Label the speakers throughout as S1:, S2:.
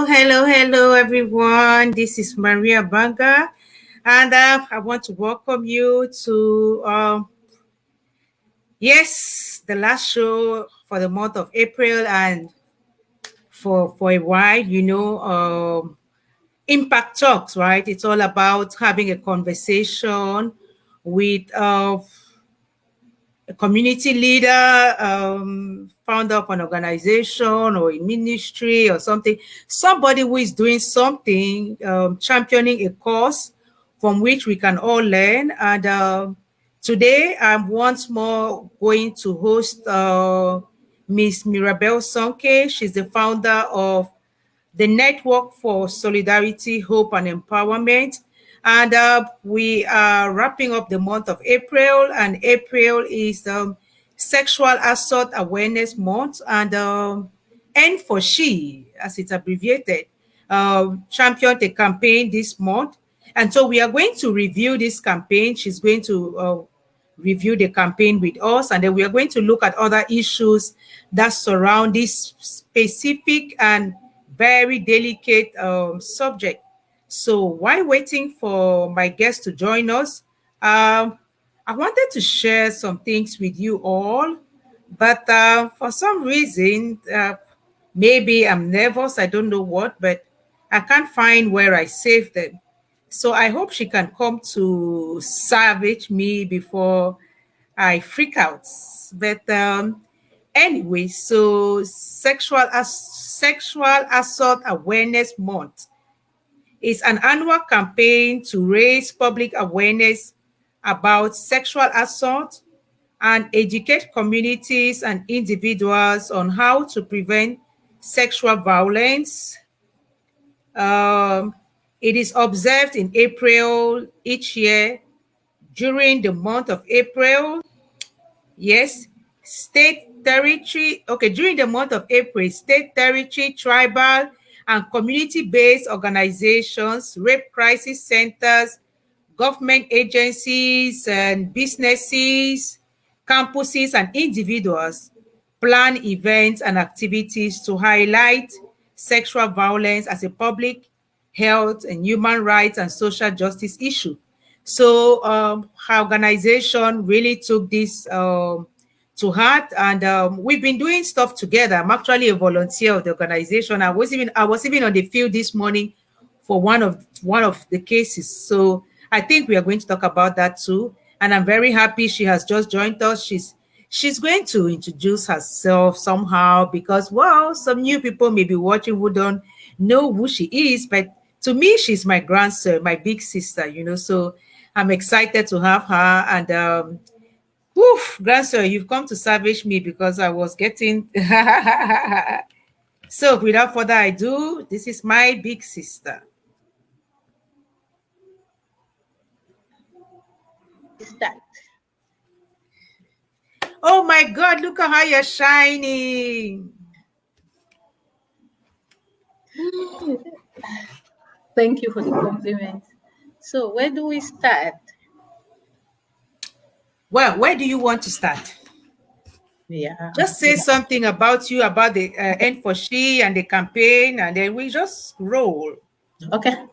S1: Hello, everyone. This is Maria Banga, and I want to welcome you to, the last show for the month of April, and for a while, Impact Talks, right? It's all about having a conversation with a community leader, founder of an organization or a ministry or something, somebody who is doing something, championing a cause from which we can all learn. And today I'm once more going to host Ms Mirabelle Sonkey. She's the founder of the Network for Solidarity, Hope and Empowerment. And we are wrapping up the month of April, and April is Sexual Assault Awareness Month, and N for She, as it's abbreviated, championed a campaign this month. And so we are going to review this campaign. She's going to review the campaign with us, and then we are going to look at other issues that surround this specific and very delicate subject. So while waiting for my guest to join us, I wanted to share some things with you all, but for some reason, maybe I'm nervous, I don't know what, but I can't find where I saved them. So I hope she can come to salvage me before I freak out. But anyway, so Sexual Assault Awareness Month is an annual campaign to raise public awareness about sexual assault and educate communities and individuals on how to prevent sexual violence. It is observed in April each year during the month of April. Yes, during the month of April, state, territory, tribal, and community-based organizations, rape crisis centers, government agencies and businesses, campuses, and individuals plan events and activities to highlight sexual violence as a public health and human rights and social justice issue. So her organization really took this to heart, and we've been doing stuff together. I'm actually a volunteer of the organization. I was even on the field this morning for one of the cases. So I think we are going to talk about that too. And I'm very happy she has just joined us. She's going to introduce herself somehow, because, well, some new people may be watching who don't know who she is, but to me, she's my Grande Soeur, my big sister, so I'm excited to have her. And Grande Soeur, you've come to salvage me because I was getting so without further ado, this is my big sister.
S2: Start.
S1: Oh my God, look at how you're shining.
S2: Thank you for the compliment. So where do we start?
S1: Well, where do you want to start?
S2: Yeah.
S1: Just say something about you, about the N for She and the campaign, and then we just roll.
S2: Okay.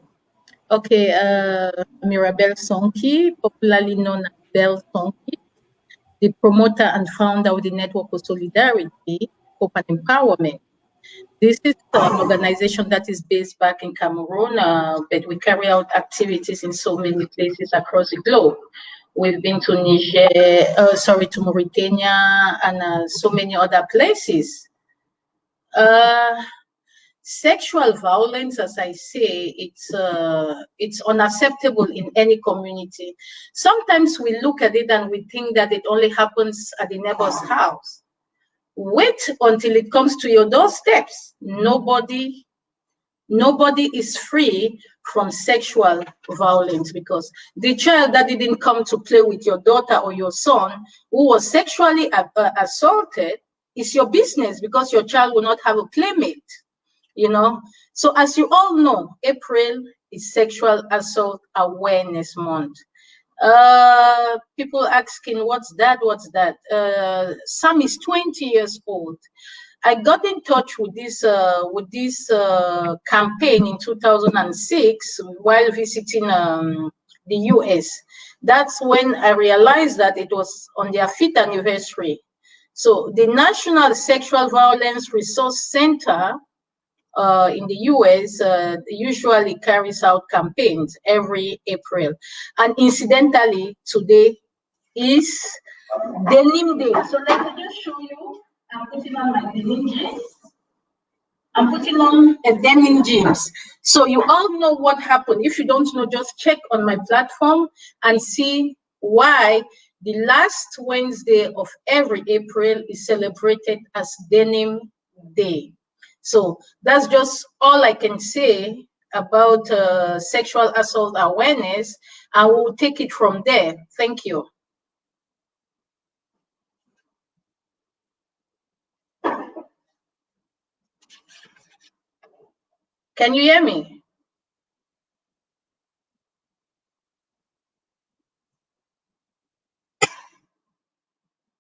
S2: Mirabelle Sonkey, popularly known as Belle Sonkey, the promoter and founder of the Network for Solidarity, Hope and Empowerment. This is an organization that is based back in Cameroon, but we carry out activities in so many places across the globe. We've been to to Mauritania, and so many other places. Sexual violence, as I say, it's unacceptable in any community. Sometimes we look at it and we think that it only happens at the neighbor's house. Wait until it comes to your doorsteps. Nobody is free from sexual violence, because the child that didn't come to play with your daughter or your son who was sexually assaulted is your business, because your child will not have a playmate. So as you all know, April is Sexual Assault Awareness Month. People asking, what's that? SAAM is 20 years old. I got in touch with this campaign in 2006 while visiting the US. That's when I realized that it was on their 5th anniversary. So the National Sexual Violence Resource Center in the US usually carries out campaigns every April. And incidentally, today is Denim Day. So let me just show you. I'm putting on my denim jeans. I'm putting on a denim jeans. So you all know what happened. If you don't know, just check on my platform and see why the last Wednesday of every April is celebrated as Denim Day. So that's just all I can say about sexual assault awareness. I will take it from there. Thank you. Can you hear me?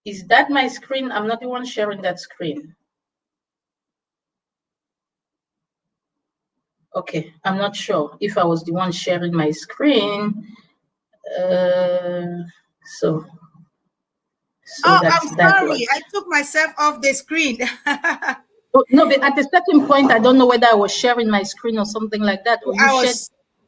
S2: Is that my screen? I'm not the one sharing that screen. Okay, I'm not sure if I was the one sharing my screen. So
S1: I'm
S2: that
S1: sorry.
S2: was.
S1: I took myself off the screen.
S2: Oh, no, but at a certain point, I don't know whether I was sharing my screen or something like that, or you shared.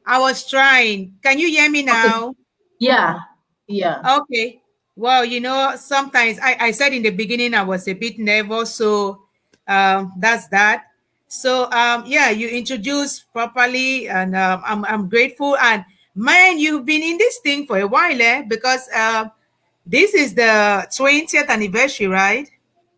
S1: I was trying. Can you hear me now?
S2: Okay. Yeah, yeah.
S1: Okay. Well, you know, sometimes I said in the beginning I was a bit nervous, so that's that. So yeah, you introduced properly, and I'm grateful. And man, you've been in this thing for a while, because this is the 20th anniversary, right?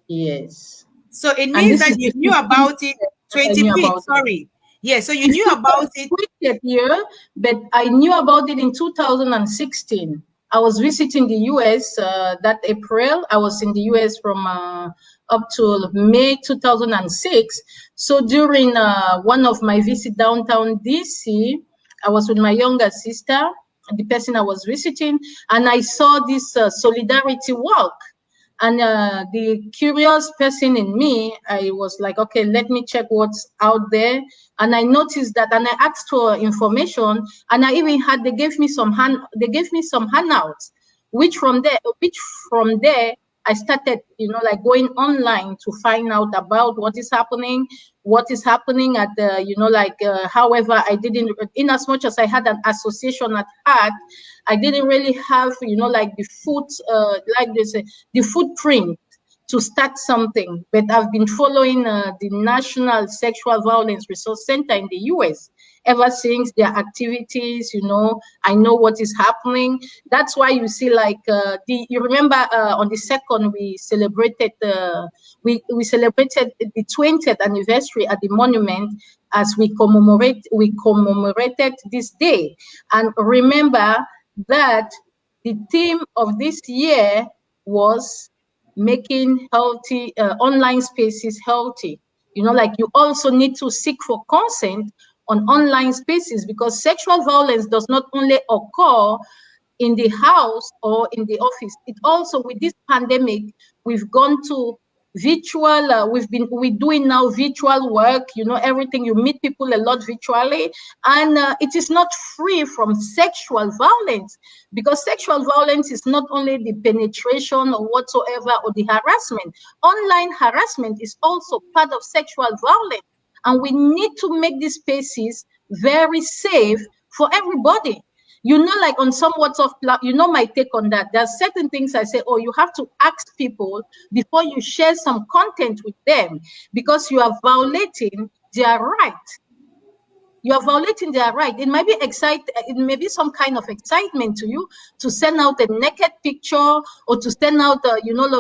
S2: Yes.
S1: So it
S2: And
S1: means
S2: this
S1: that
S2: is
S1: you
S2: the
S1: knew
S2: 15th
S1: about it.
S2: that I knew
S1: 25th,
S2: about it.
S1: sorry. Yeah, so you knew about it.
S2: 20th year, but I knew about it in 2016. I was visiting the US that April. I was in the US from up to May 2006. So during one of my visits downtown DC, I was with my younger sister, the person I was visiting, and I saw this solidarity walk. And the curious person in me, I was like, okay, let me check what's out there. And I noticed that, and I asked for information, and I even had they gave me some handouts, which from there I started, like going online to find out about what is happening at the, however, I didn't, in as much as I had an association at heart, I didn't really have, like the footprint to start something. But I've been following the National Sexual Violence Resource Center in the US ever since their activities. I know what is happening. That's why you see, like, you remember on the 2nd we celebrated the 20th anniversary at the monument as we commemorated this day. And remember that the theme of this year was making healthy online spaces healthy. Like, you also need to seek for consent on online spaces, because sexual violence does not only occur in the house or in the office. It also, with this pandemic, we've gone to virtual, we're doing now virtual work, everything. You meet people a lot virtually, and it is not free from sexual violence, because sexual violence is not only the penetration or whatsoever or the harassment. Online harassment is also part of sexual violence, and we need to make these spaces very safe for everybody. Like on some WhatsApp, my take on that. There are certain things I say, oh, you have to ask people before you share some content with them, because you are violating their right. You are violating their right. It might be it may be some kind of excitement to you to send out a naked picture, or to send out,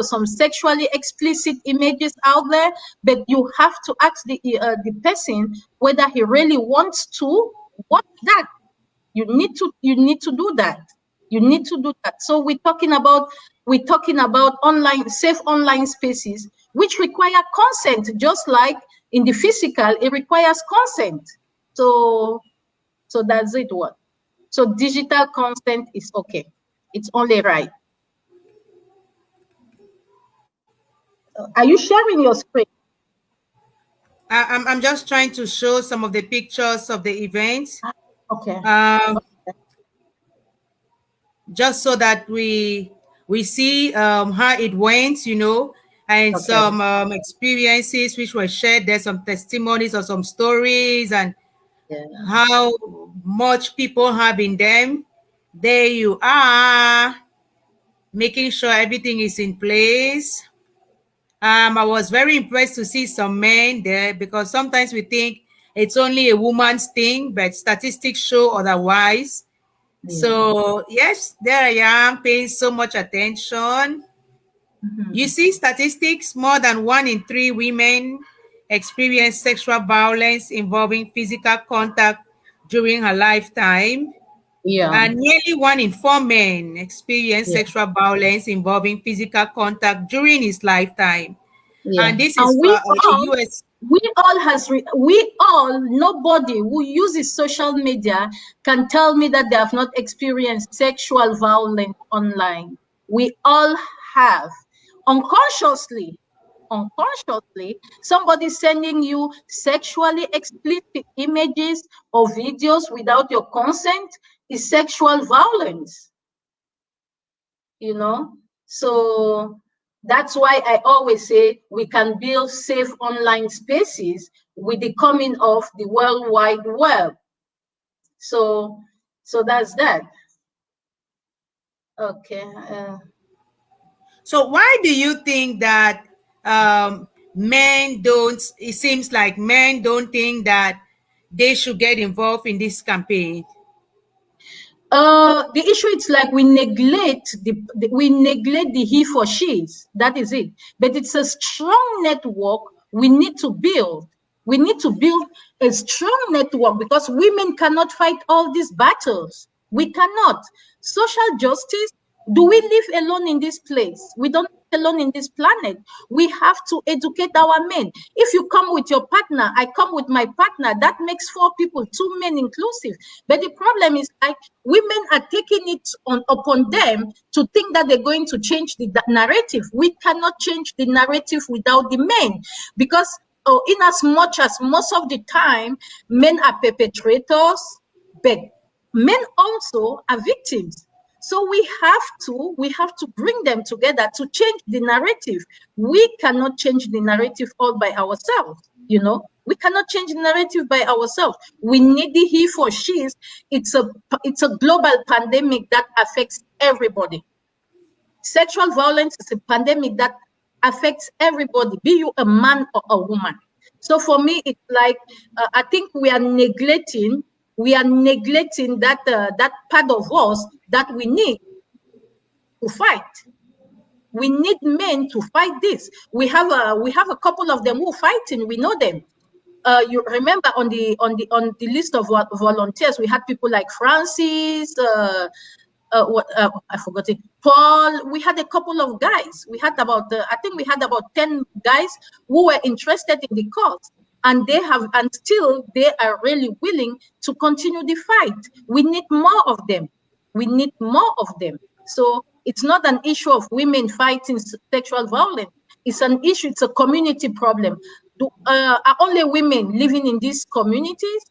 S2: some sexually explicit images out there. But you have to ask the person whether he really wants to watch that. You need to do that. You need to do that. So we're talking about safe online spaces, which require consent, just like in the physical, it requires consent. So that's it. So digital consent is okay. It's only right. Are you sharing your screen?
S1: I'm just trying to show some of the pictures of the events,
S2: Okay.
S1: um, just so that we see how it went, and
S2: Okay.
S1: some experiences which were shared. There's some testimonies or some stories, and
S2: Yeah.
S1: how much people have in them. There you are, making sure everything is in place. I was very impressed to see some men there, because sometimes we think it's only a woman's thing, but statistics show otherwise.
S2: Yeah.
S1: So yes, there I am paying so much attention. You
S2: Mhm.
S1: see statistics, more than 1 in 3 women experience sexual violence involving physical contact during her lifetime.
S2: Yeah.
S1: And nearly 1 in 4 men experience
S2: Yeah.
S1: sexual violence involving physical contact during his lifetime.
S2: Yeah.
S1: And this is
S2: And
S1: for the US.
S2: we all, nobody who uses social media can tell me that they have not experienced sexual violence online. We all have. Unconsciously, somebody sending you sexually explicit images or videos without your consent is sexual violence, you know. So that's why I always say we can build safe online spaces with the coming of the World Wide Web. So that's that. Okay.
S1: So why do you think that men don't, it seems like men don't think that they should get involved in this campaign?
S2: The issue is like we neglect the he for she's. That is it. But it's a strong network we need to build. We need to build a strong network because women cannot fight all these battles. We cannot. Social justice. Do we live alone in this place? We don't live alone in this planet. We have to educate our men. If you come with your partner, I come with my partner, that makes 4 people, 2 men inclusive. But the problem is like women are taking it upon them to think that they're going to change the narrative. We cannot change the narrative without the men because in as much as most of the time men are perpetrators, but men also are victims. So we have to bring them together to change the narrative. We cannot change the narrative all by ourselves. We cannot change the narrative by ourselves. We need the he for she's. It's a global pandemic that affects everybody. Sexual violence is a pandemic that affects everybody, be you a man or a woman. So for me, it's like I think we are neglecting that part of us that we need to fight. We need men to fight this. We have a couple of them who are fighting. We know them. You remember on the list of volunteers, we had people like Francis, I forgot it, Paul. We had a couple of guys. I think we had about 10 guys who were interested in the cause, and still they are really willing to continue the fight. We need more of them. We need more of them. So it's not an issue of women fighting sexual violence. It's an issue. It's a community problem. Are only women living in these communities?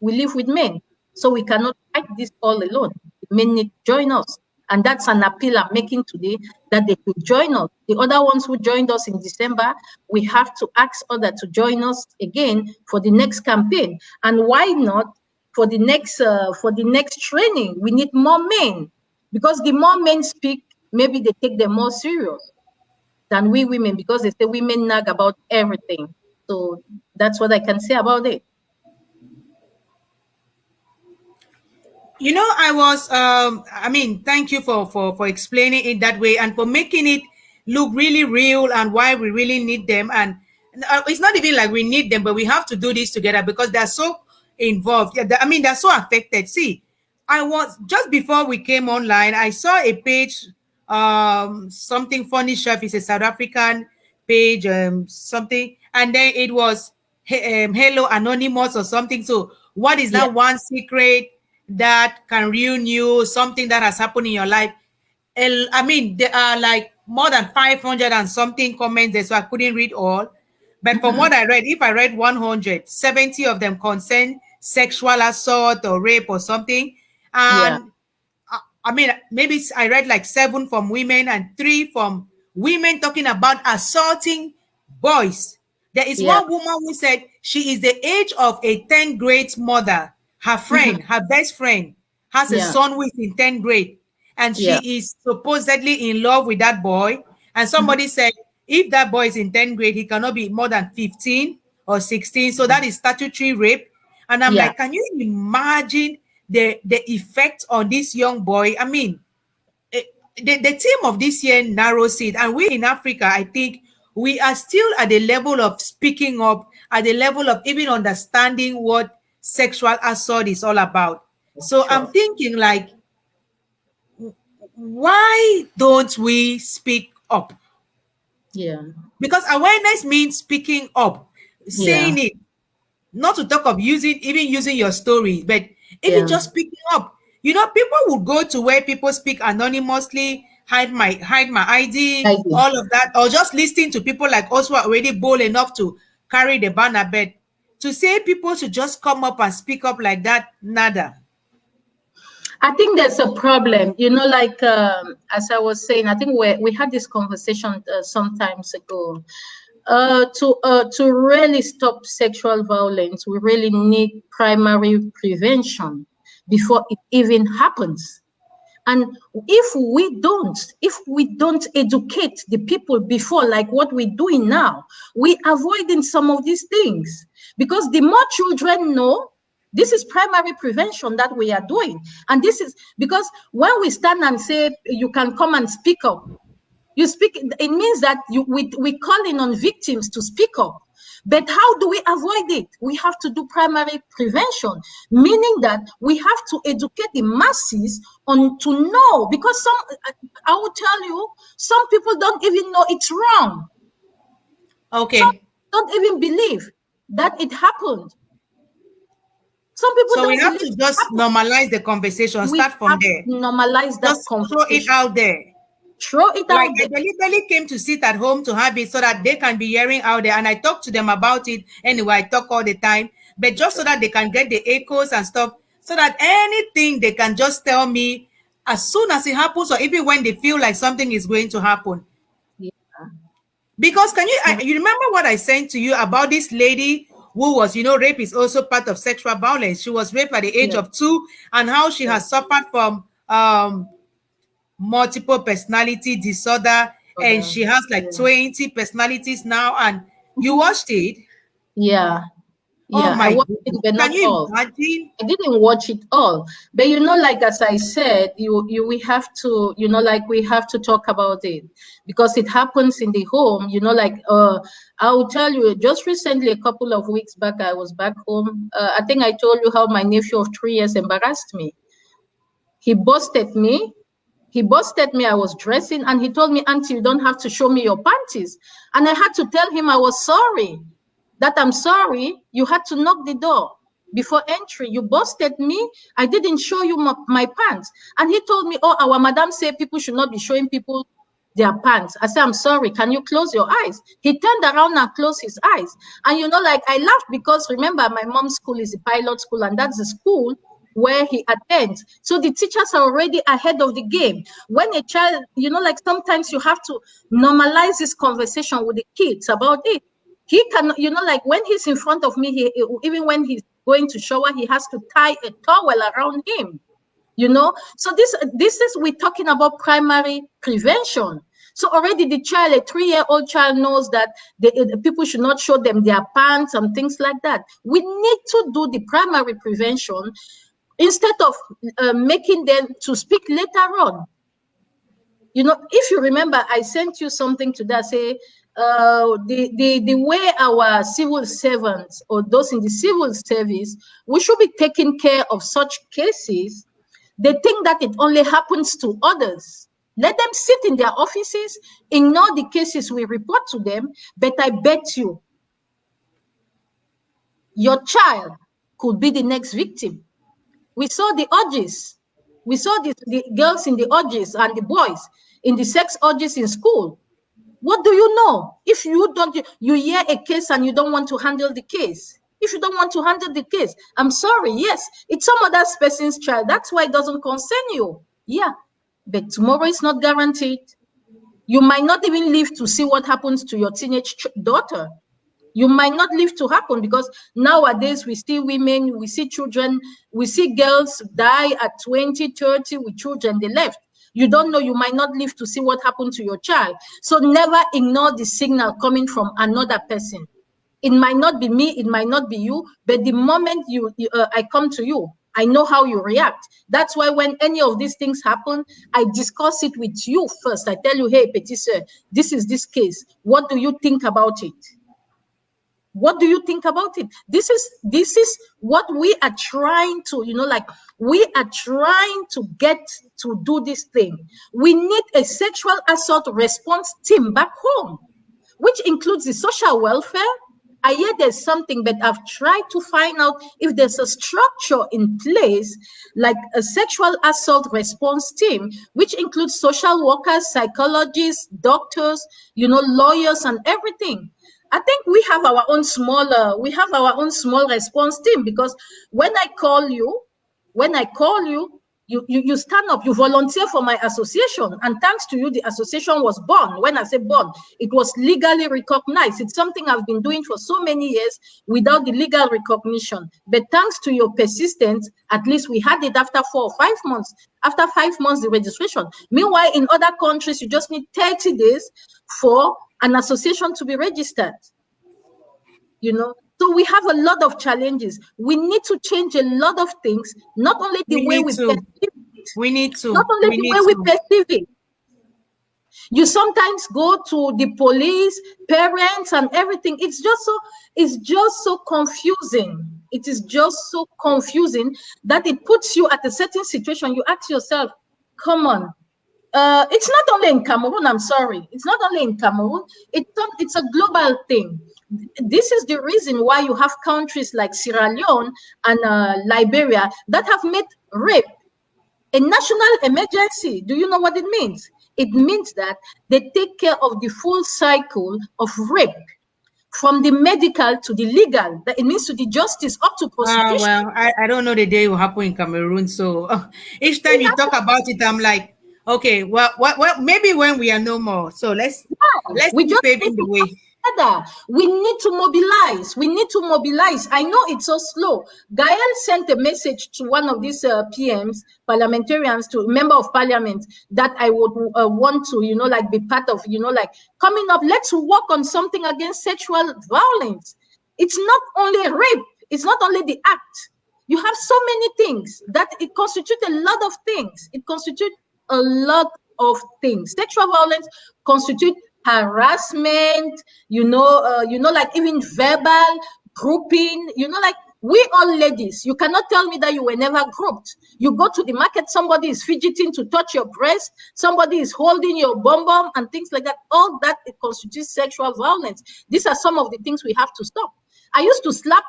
S2: We live with men, so we cannot fight this all alone. Men need to join us, and that's an appeal I'm making today, that they could join us. The other ones who joined us in December, we have to ask others to join us again for the next campaign. And why not for the next training? We need more men, because the more men speak, maybe they take them more serious than we women, because they say women nag about everything. So that's what I can say about it.
S1: I was thank you for explaining it that way, and for making it look really real, and why we really need them. And it's not even like we need them, but we have to do this together because they're so involved. Yeah, they're so affected. See, I was just before we came online, I saw a page, something funny chef is a South African page, something, and then it was Hello Anonymous or something. So what is
S2: Yeah.
S1: that one secret that can ruin you, something that has happened in your life? There are like more than 500 and something comments there, so I couldn't read all. But from what I read, if I read 100, 70 of them concern sexual assault or rape or something.
S2: Yeah.
S1: And I mean, maybe I read like 7 from women and 3 from women talking about assaulting boys. There is
S2: Yeah.
S1: one woman who said she is the age of a 10th grade mother. Her friend, her best friend, has a
S2: Yeah.
S1: son who is in 10th grade, and
S2: Yeah.
S1: she is supposedly in love with that boy. And somebody said, if that boy is in 10th grade, he cannot be more than 15 or 16. So that is statutory rape. And I'm
S2: Yeah.
S1: like, can you imagine the effect on this young boy? I mean, eh, the theme of this year narrows it. And we in Africa, I think we are still at the level of speaking up, at the level of even understanding what sexual assault is all about. So I'm
S2: Sure.
S1: thinking like, why don't we speak up?
S2: Yeah.
S1: Because awareness means speaking up,
S2: Yeah.
S1: saying it, not to talk of using your story, but even
S2: Yeah.
S1: just speaking up. You know, people would go to where people speak anonymously, hide my ID,
S2: I do.
S1: all of that, or just listening to people like us who are already bold enough to carry the banner. But to say people should just come up and speak up like that, nada.
S2: I think there's a problem. Like as I was saying, I think we had this conversation sometimes ago. To really stop sexual violence, we really need primary prevention before it even happens. And if we don't educate the people before, like what we're doing now, we avoiding some of these things. Because the more children know, this is primary prevention that we are doing. And this is because when we stand and say you can come and speak up, it means that we calling on victims to speak up. But how do we avoid it? We have to do primary prevention, meaning that we have to educate the masses on to know, because I will tell you, some people don't even know it's wrong. Some
S1: Okay.
S2: don't even believe that it happened. Some people
S1: So we
S2: don't
S1: have
S2: believe
S1: to
S2: it
S1: just
S2: happened.
S1: normalize the conversation,
S2: We
S1: start from
S2: have
S1: there.
S2: to normalize that
S1: Just throw it
S2: conversation.
S1: out there.
S2: Throw it
S1: Like
S2: out
S1: I
S2: there.
S1: deliberately came to sit at home to have it so that they can be hearing out there, and I talk to them about it anyway. I talk all the time, but just so that they can get the echoes and stuff, so that anything they can just tell me as soon as it happens, or even when they feel like something is going to happen.
S2: Yeah.
S1: Because can you
S2: Yeah.
S1: you remember what I sent to you about this lady who was, rape is also part of sexual violence. She was raped at the age
S2: Yeah.
S1: of 2, and how she has suffered from multiple personality disorder, and she has like
S2: Yeah.
S1: 20 personalities now. And you watched it?
S2: Yeah.
S1: Oh
S2: Yeah, I
S1: my
S2: watched it,
S1: goodness,
S2: but
S1: can
S2: not
S1: you
S2: all.
S1: imagine?
S2: I didn't watch it all. But like as I said, we have to, like we have to talk about it because it happens in the home, like I'll tell you, just recently, a couple of weeks back, I was back home. I think I told you how my nephew of 3 years embarrassed me. He busted me. He busted me. I was dressing and he told me, Auntie, you don't have to show me your panties. And I had to tell him I was sorry, that I'm sorry. You had to knock the door before entry. You busted me. I didn't show you my pants. And he told me, oh, our madam said people should not be showing people their pants. I said, I'm sorry. Can you close your eyes? He turned around and closed his eyes. And like I laughed because remember, my mom's school is a pilot school, and that's the school where he attends. So the teachers are already ahead of the game. When a child, like sometimes you have to normalize this conversation with the kids about it. He can, like when he's in front of me, even when he's going to shower, he has to tie a towel around him. So this is we're talking about primary prevention. So already the child, a 3-year-old child, knows that the people should not show them their pants and things like that. We need to do the primary prevention instead of making them to speak later on. If you remember, I sent you something today, say the way our civil servants or those in the civil service, we should be taking care of such cases. They think that it only happens to others. Let them sit in their offices, ignore the cases we report to them, but I bet you your child could be the next victim. We saw the orgies. We saw the girls in the orgies and the boys in the sex orgies in school. What do you know? If you don't, you hear a case and you don't want to handle the case. If you don't want to handle the case, I'm sorry. Yes, it's some other person's child. That's why it doesn't concern you. Yeah, but tomorrow is not guaranteed. You might not even live to see what happens to your teenage daughter. You might not live to happen, because nowadays we see women, we see children, we see girls die at 20, 30 with children they left. You don't know, you might not live to see what happened to your child. So never ignore the signal coming from another person. It might not be me, it might not be you, but the moment I come to you, I know how you react. That's why when any of these things happen, I discuss it with you first. I tell you, hey, Petit Sir, this is this case. What do you think about it? What do you think about it? This is what we are trying to, like, we are trying to get to do this thing. We need a sexual assault response team back home, which includes the social welfare. I hear there's something, but I've tried to find out if there's a structure in place, like a sexual assault response team, which includes social workers, psychologists, doctors, lawyers, and everything. I think we have our own small response team, because when I call you, you stand up, you volunteer for my association, and thanks to you, the association was born. When I say born, it was legally recognized. It's something I've been doing for so many years without the legal recognition. But thanks to your persistence, at least we had it after 4 or 5 months. After 5 months, the registration. Meanwhile, in other countries, you just need 30 days for an association to be registered. So we have a lot of challenges. We need to change a lot of things, not only the way we perceive it, not only the way we perceive it. You sometimes go to the police, parents, and everything. It's just so confusing. It is just so confusing that it puts you at a certain situation. You ask yourself, come on. It's not only in Cameroon, I'm sorry. It's not only in Cameroon. It's a global thing. This is the reason why you have countries like Sierra Leone and Liberia that have made rape a national emergency. Do you know what it means? It means that they take care of the full cycle of rape, from the medical to the legal. That it means to the justice up to prosecution.
S1: Well, I don't know the day it will happen in Cameroon. So each time you talk about it, I'm like, okay, well, maybe when we are no more. So let's keep paving the way.
S2: We need to mobilize. I know it's so slow. Gael sent a message to one of these PMs, parliamentarians, to member of parliament, that I would want to, be part of, coming up. Let's work on something against sexual violence. It's not only rape. It's not only the act. You have so many things that it constitutes a lot of things. Sexual violence constitutes harassment, like even verbal grouping, like we all ladies. You cannot tell me that you were never grouped. You go to the market, somebody is fidgeting to touch your breast, somebody is holding your bum and things like that. All that, it constitutes sexual violence. These are some of the things we have to stop. I used to slap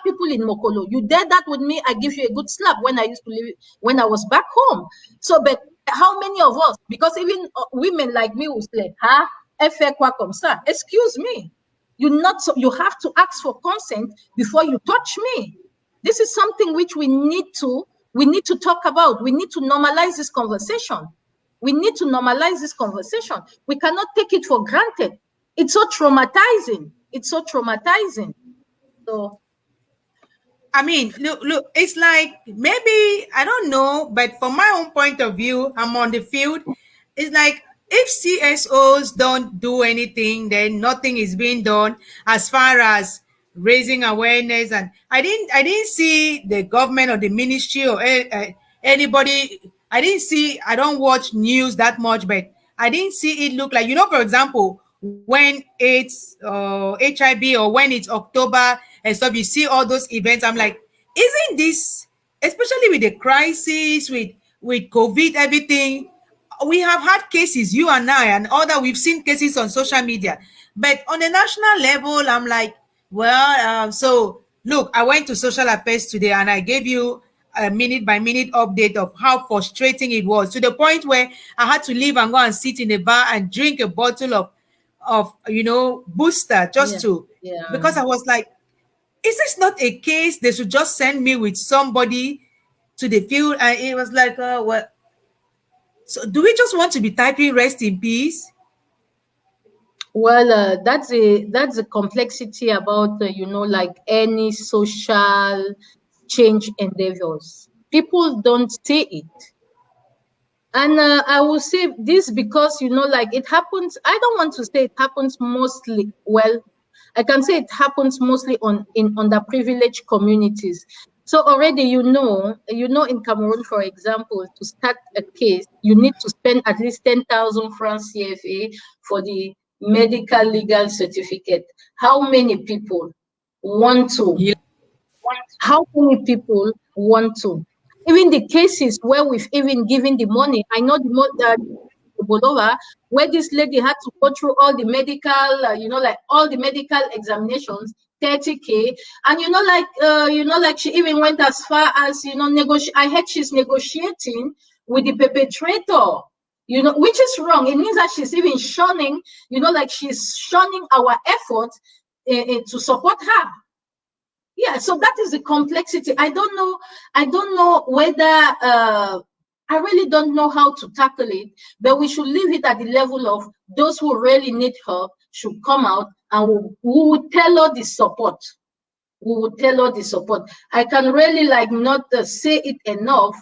S2: people in Mokolo. You dare that with me, I give you a good slap. When I was back home. So, but how many of us, because even women like me will say, fait quoi comme ça? Excuse me. You have to ask for consent before you touch me. This is something which we need to talk about. We need to normalize this conversation. We cannot take it for granted. It's so traumatizing. So,
S1: I mean, look, it's like, maybe, I don't know, but from my own point of view, I'm on the field. It's like, if CSOs don't do anything, then nothing is being done as far as raising awareness. And I didn't see the government or the ministry or anybody. I don't watch news that much, but I didn't see it look like, for example, when it's HIV or when it's October and stuff, you see all those events. I'm like, isn't this, especially with the crisis, with COVID, everything, we have had cases, you and I, and all that. We've seen cases on social media, but on a national level, I'm like, well, so look, I went to social affairs today and I gave you a minute by minute update of how frustrating it was, to the point where I had to leave and go and sit in a bar and drink a bottle of of booster just
S2: Yeah.
S1: to,
S2: Yeah.
S1: because I was like, is this not a case they should just send me with somebody to the field? And it was like, well, so do we just want to be typing rest in peace?
S2: Well, that's a complexity about like any social change endeavors. People don't see it. And I will say this because, like it happens. I don't want to say it happens mostly. Well, I can say it happens mostly in underprivileged communities. So already, in Cameroon, for example, to start a case, you need to spend at least 10,000 francs CFA for the medical legal certificate. How many people want to?
S1: Yeah.
S2: How many people want to? Even the cases where we've even given the money, I know the Bolova, where this lady had to go through all the medical, like all the medical examinations, 30K, and like she even went as far as I heard she's negotiating with the perpetrator, which is wrong. It means that she's even shunning, like she's shunning our efforts to support her. Yeah, so that is the complexity. I don't know whether I really don't know how to tackle it, but we should leave it at the level of those who really need help should come out, and we will tell her the support. We will tell her the support. I can really like not say it enough.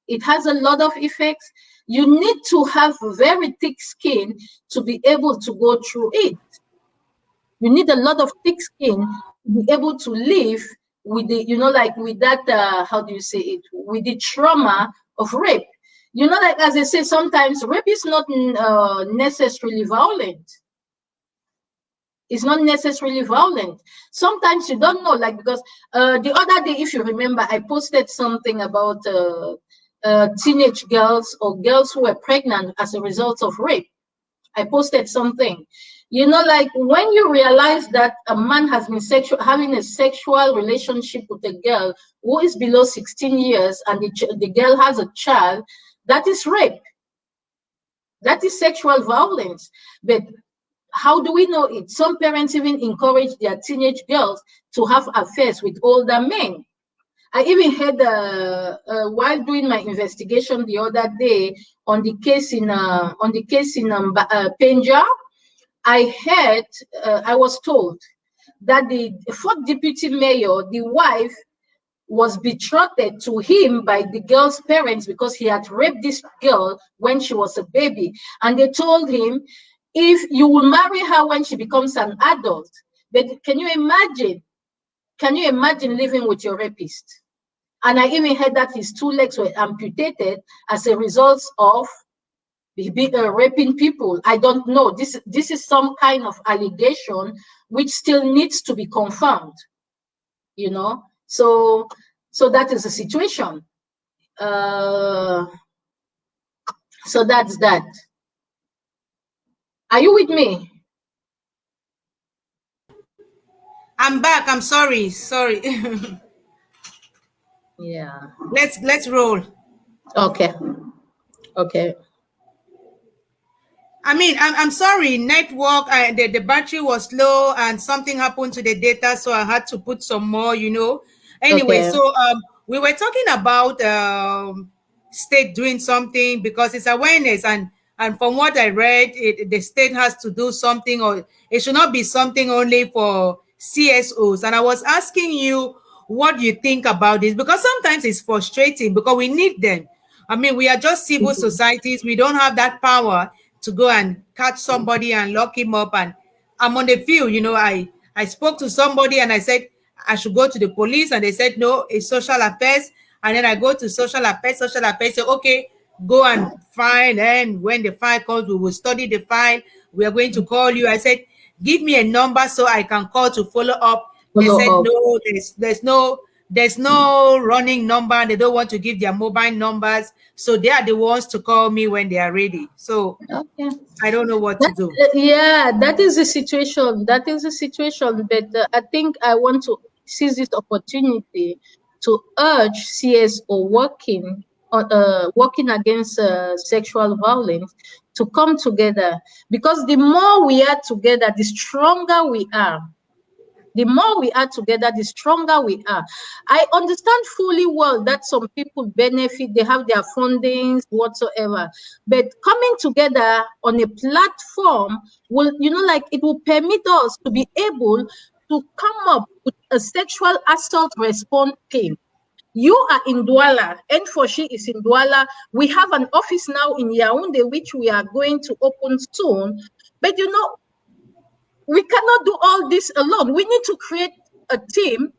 S2: It has a lot of effects. You need to have very thick skin to be able to go through it. You need a lot of thick skin to be able to live with the, like with that, how do you say it, with the trauma of rape. Like as I say, sometimes rape is not necessarily violent. It's not necessarily violent. Sometimes you don't know, like, because the other day, if you remember, I posted something about teenage girls or girls who were pregnant as a result of rape. I posted something. Like when you realize that a man has been having a sexual relationship with a girl who is below 16 years and the girl has a child, that is rape. That is sexual violence. But how do we know it? Some parents even encourage their teenage girls to have affairs with older men. I even heard while doing my investigation the other day on the case in Penja, I heard, I was told that the fourth deputy mayor, the wife, was betrothed to him by the girl's parents because he had raped this girl when she was a baby. And they told him, if you will marry her when she becomes an adult. But can you imagine? Can you imagine living with your rapist? And I even heard that his two legs were amputated as a result of raping people. I don't know. This is some kind of allegation which still needs to be confirmed. So that is the situation. So that's that. Are you with me?
S1: I'm back. I'm sorry. Sorry.
S2: Yeah.
S1: Let's roll.
S2: Okay. Okay.
S1: I mean, I'm sorry. Network, the battery was low and something happened to the data, so I had to put some more. Anyway,
S2: Okay.
S1: so we were talking about state doing something because it's awareness, and from what I read, the state has to do something, or it should not be something only for CSOs. And I was asking you what you think about this, because sometimes it's frustrating because we need them. I mean, we are just civil societies. We don't have that power to go and catch somebody and lock him up. And I'm on the field, I spoke to somebody and I said I should go to the police, and they said no, it's social affairs. And then I go to social affairs say, okay, go and file. And when the file comes, we will study the file. We are going to call you. I said, give me a number so I can call to follow up. They said
S2: Follow up.
S1: no, there's no running number, and they don't want to give their mobile numbers. So they are the ones to call me when they are ready. So
S2: Okay.
S1: I don't know what to do.
S2: Yeah, that is the situation. That is the situation. But I think I want to seize this opportunity to urge CSO working against sexual violence to come together, because the more we are together, the stronger we are. The more we are together, the stronger we are. I understand fully well that some people benefit, they have their fundings whatsoever, but coming together on a platform will, like, it will permit us to be able to come up with a sexual assault response team. You are in Douala, and for she is in Douala. We have an office now in Yaounde, which we are going to open soon. But we cannot do all this alone. We need to create a team,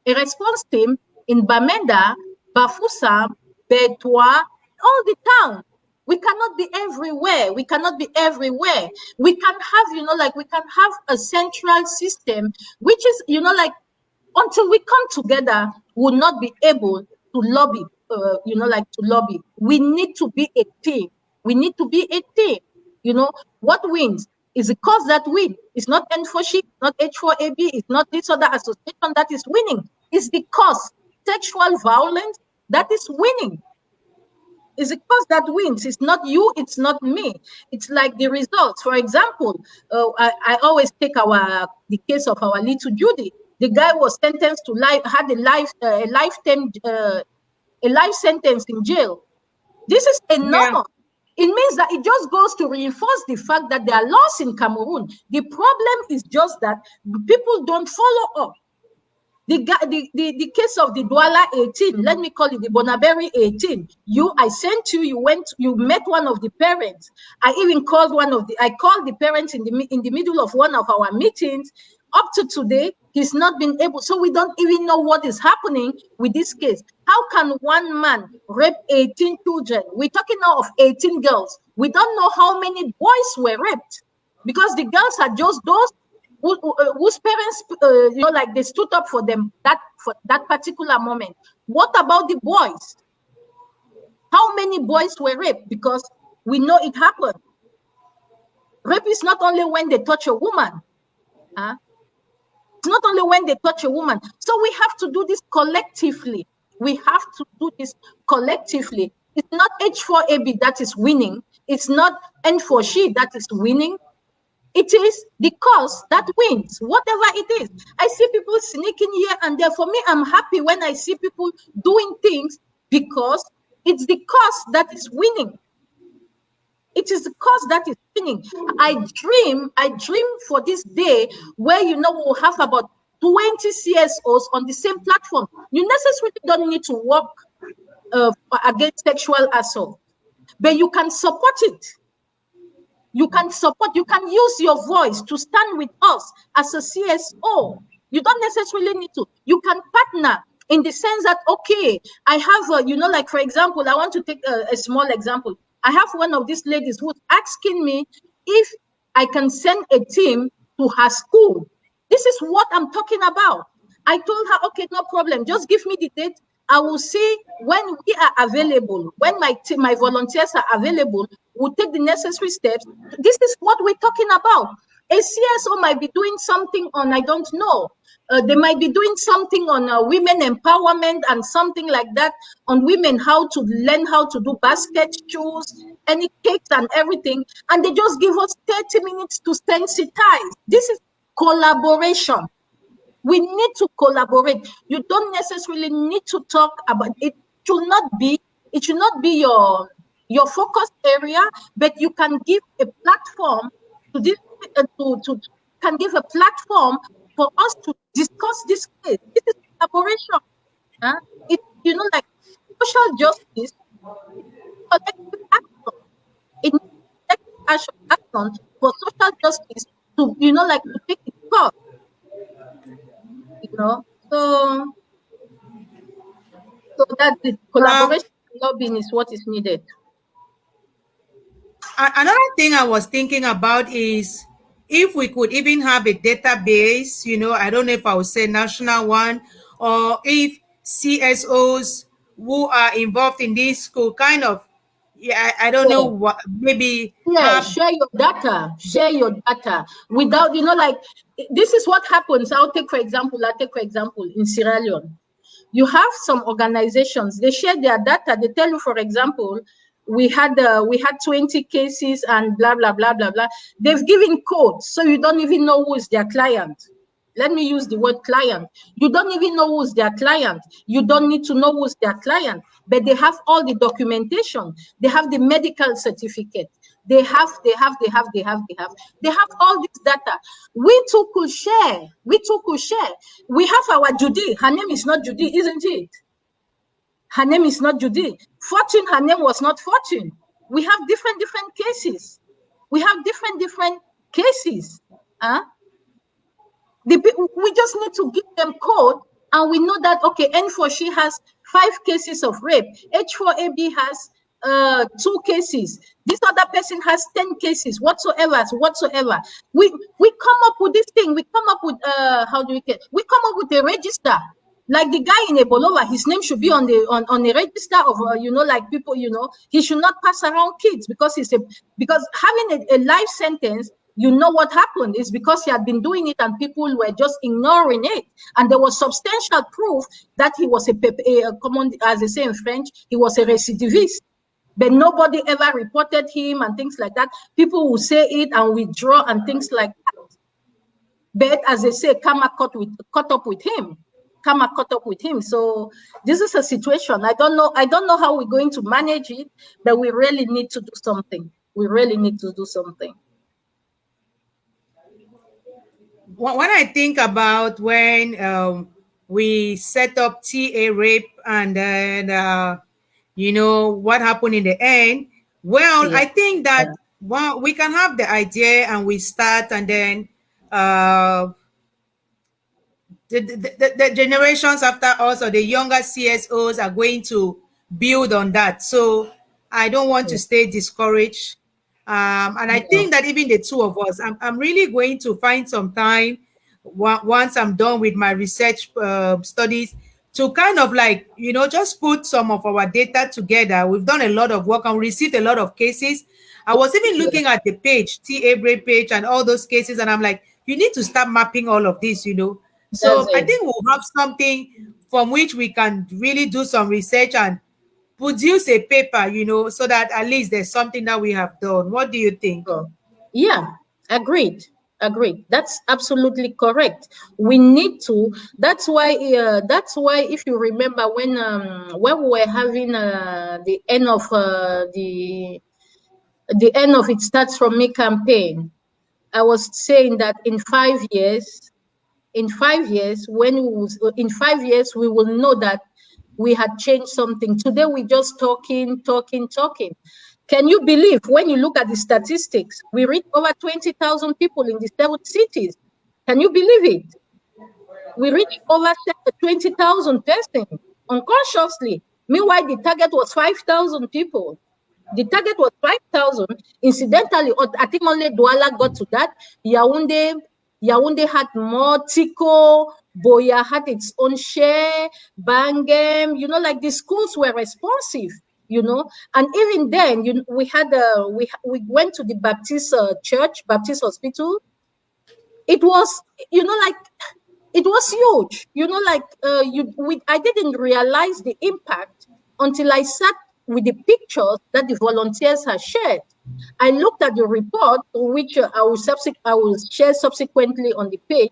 S2: a response team in Bamenda, Bafoussam, Betwa, all the town. We cannot be everywhere. We cannot be everywhere. We can have, we can have a central system, which is, until we come together, we'll not be able to lobby, to lobby. We need to be a team. We need to be a team. What wins is the cause that wins. It's not N4C, not H4AB, it's not this other association that is winning. It's the cause, sexual violence, that is winning. It's the cause that wins. It's not you, it's not me. It's like the results. For example, I always take the case of our little Judy. The guy was sentenced to life, had a life sentence in jail. This is enormous. It means that it just goes to reinforce the fact that there are laws in Cameroon. The problem is just that people don't follow up. The case of the Douala 18, let me call it the Bonaberry 18. I sent you, you met one of the parents. I even called I called the parents in the middle of one of our meetings. Up to today, he's not been able, so we don't even know what is happening with this case. How can one man rape 18 children? We're talking now of 18 girls. We don't know how many boys were raped, because the girls are just those whose parents, they stood up for them for that particular moment. What about the boys? How many boys were raped? Because we know it happened. Rape is not only when they touch a woman. It's not only when they touch a woman. So we have to do this collectively. We have to do this collectively. It's not H4AB that is winning. It's not N4C that is winning. It is the cause that wins, whatever it is. I see people sneaking here and there. For me, I'm happy when I see people doing things, because it's the cause that is winning. It is the cause that is winning. I dream for this day where, we'll have about 20 CSOs on the same platform. You necessarily don't need to work against sexual assault, but you can support it. You can use your voice to stand with us as a CSO. You don't necessarily need to. You can partner in the sense that, okay, I have, for example, I want to take a small example. I have one of these ladies who's asking me if I can send a team to her school. This is what I'm talking about. I told her, okay, no problem. Just give me the date. I will see when we are available, when my volunteers are available, we'll take the necessary steps. This is what we're talking about. A CSO might be doing something on, I don't know, they might be doing something on women empowerment and something like that, on women, how to learn how to do basket shoes, any cakes and everything. And they just give us 30 minutes to sensitize. This is collaboration. We need to collaborate. You don't necessarily need to talk about it. It should not be your focus area, but you can give a platform to this, can give a platform for us to discuss this case. This is collaboration. It's like social justice, collective action. It needs collective action for social justice to to take its course. So that the collaboration lobbying is what is needed.
S1: Another thing I was thinking about is if we could even have a database, I don't know if I would say national one, or if CSOs who are involved in this could kind of, I don't know what, maybe.
S2: Share your data. Share your data without, this is what happens. I'll take for example in Sierra Leone. You have some organizations, they share their data. They tell you, for example, we had 20 cases and blah blah blah blah blah. They've given codes, so you don't even know who is their client. Let me use the word client. You don't even know who's their client. You don't need to know who's their client, but they have all the documentation. They have the medical certificate. They have all this data. We too could share. We have our Judy. Her name is not Judy, isn't it? Her name is not Judy. Fortune, her name was not Fortune. We have different cases. We just need to give them code, and we know that, okay, N4, she has 5 cases of rape. H4AB has 2 cases. This other person has 10 cases, whatsoever. We come up with this thing. We come up with we come up with a register. Like the guy in Ebola, his name should be on a register of like people, he should not pass around kids, because because having a life sentence, what happened is because he had been doing it and people were just ignoring it, and there was substantial proof that he was a common, as they say in French, he was a recidivist. But nobody ever reported him and things like that. People will say it and withdraw and things like that. But as they say, karma caught up with him. So this is a situation. I don't know how we're going to manage it, but we really need to do something.
S1: When I think about when we set up TA rape and then what happened in the end, well, I think that we can have the idea and we start, and then the generations after us or the younger CSOs are going to build on that. So I don't want to stay discouraged. And I think that even the two of us, I'm really going to find some time once I'm done with my research studies to kind of just put some of our data together. We've done a lot of work and received a lot of cases. I was even looking at the page, TA Brain page, and all those cases, and I'm like, you need to start mapping all of this, So I think we'll have something from which we can really do some research and produce a paper, so that at least there's something that we have done. What do you think?
S2: Yeah, agreed. That's absolutely correct. We need to. That's why if you remember when we were having the end of It Starts From Me campaign, I was saying that in 5 years, we will know that we had changed something. Today we're just talking. Can you believe, when you look at the statistics, we reach over 20,000 people in the 7 cities? Can you believe it? We reach over 20,000 persons unconsciously. Meanwhile, the target was 5,000 people. Incidentally, I think only Douala got to that. Yaounde had more. Tico, Boya had its own share. Bangem, like the schools were responsive. And even then, we went to the Baptist church, Baptist hospital. It was, it was huge. I didn't realize the impact until I sat with the pictures that the volunteers had shared. I looked at the report, which I will share subsequently on the page,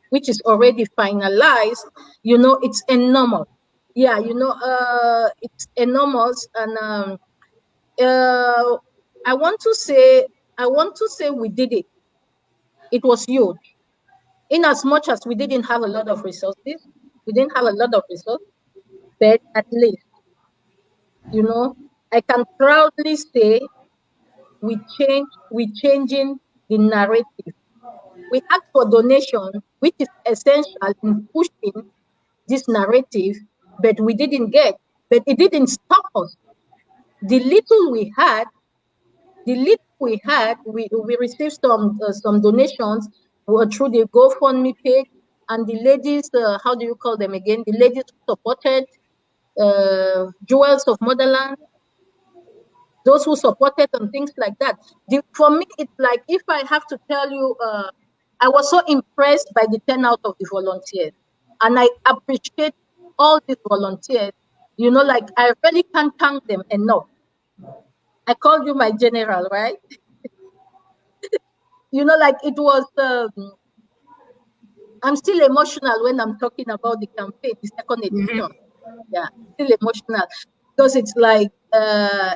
S2: which is already finalized. It's enormous. Yeah, it's enormous, and I want to say we did it. It was huge. In as much as we didn't have a lot of resources, but at least, I can proudly say we changing the narrative. We asked for donation, which is essential in pushing this narrative, but we didn't get. But it didn't stop us. The little we had, we received some donations through the GoFundMe page, and the ladies, how do you call them again? The ladies who supported Jewels of Motherland, those who supported and things like that. For me, it's like, if I have to tell you, I was so impressed by the turnout of the volunteers, and I appreciate all these volunteers. I really can't thank them enough. I called you my general, right? Like it was. I'm still emotional when I'm talking about the campaign, the second edition. Yeah, still emotional because it's like I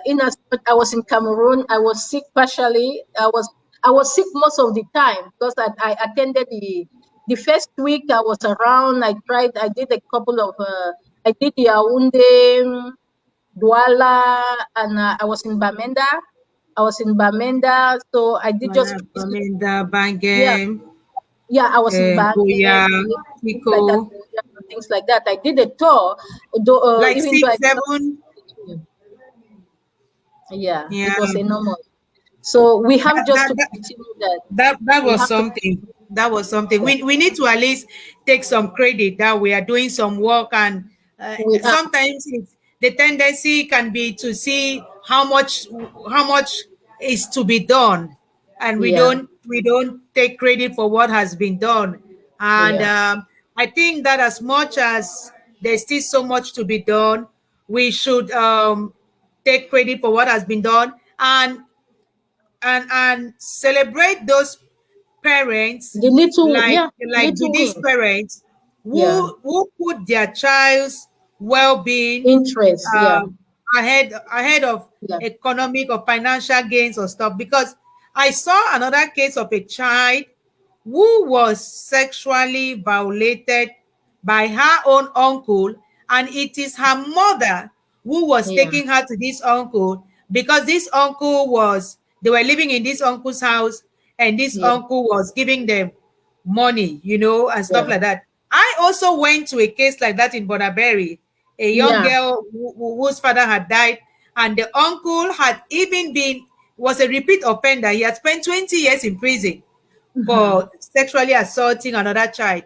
S2: was in Cameroon. I was sick partially. I was sick most of the time because I attended the first week I was around. I did a couple of I did Yaounde, Douala, and I was in Bamenda, so I did just
S1: Baminda,
S2: yeah,
S1: Bangem,
S2: yeah, I was in
S1: Buya,
S2: Bangkok, things like that,
S1: Tico,
S2: things like that. I did a tour, though,
S1: like
S2: even though I
S1: six,
S2: did not.
S1: seven.
S2: Yeah,
S1: Yeah,
S2: it was enormous. So we have
S1: that,
S2: just
S1: that,
S2: to
S1: that,
S2: continue that.
S1: that
S2: We
S1: was
S2: have to,
S1: something. That was something.
S2: yeah,
S1: We need to at least take some credit that we are doing some work, and
S2: we are,
S1: sometimes the tendency can be to see how much is to be done, and we
S2: yeah,
S1: don't take credit for what has been done. And
S2: yeah.
S1: I think that as much as there's still so much to be done, we should take credit for what has been done, and celebrate those parents,
S2: The little,
S1: like
S2: yeah, little
S1: these
S2: wins.
S1: parents
S2: Yeah,
S1: who put their child's well-being
S2: interest. Yeah,
S1: um, ahead of
S2: yeah,
S1: economic or financial gains or stuff. Because I saw another case of a child who was sexually violated by her own uncle, and it is her mother who was
S2: yeah,
S1: taking her to this uncle, because this uncle was they were living in this uncle's house, and this
S2: yeah,
S1: uncle was giving them money, and stuff
S2: yeah,
S1: like that. I also went to a case like that in Bonaberry, a young
S2: yeah.
S1: girl whose father had died, and the uncle had even been was a repeat offender. He had spent 20 years in prison
S2: Mhm.
S1: for sexually assaulting another child.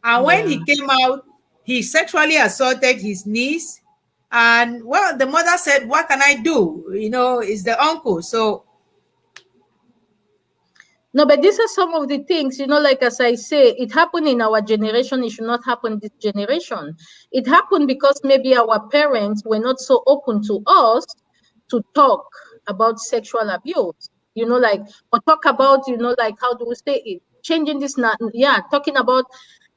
S1: And when
S2: Yeah.
S1: he came out, he sexually assaulted his niece. And well, the mother said, "What can I do? It's the uncle." So,
S2: No, but these are some of the things, like as I say, it happened in our generation. It should not happen this generation. It happened because maybe our parents were not so open to us to talk about sexual abuse, like, or talk about, like, how do we say it? Changing this, yeah, talking about,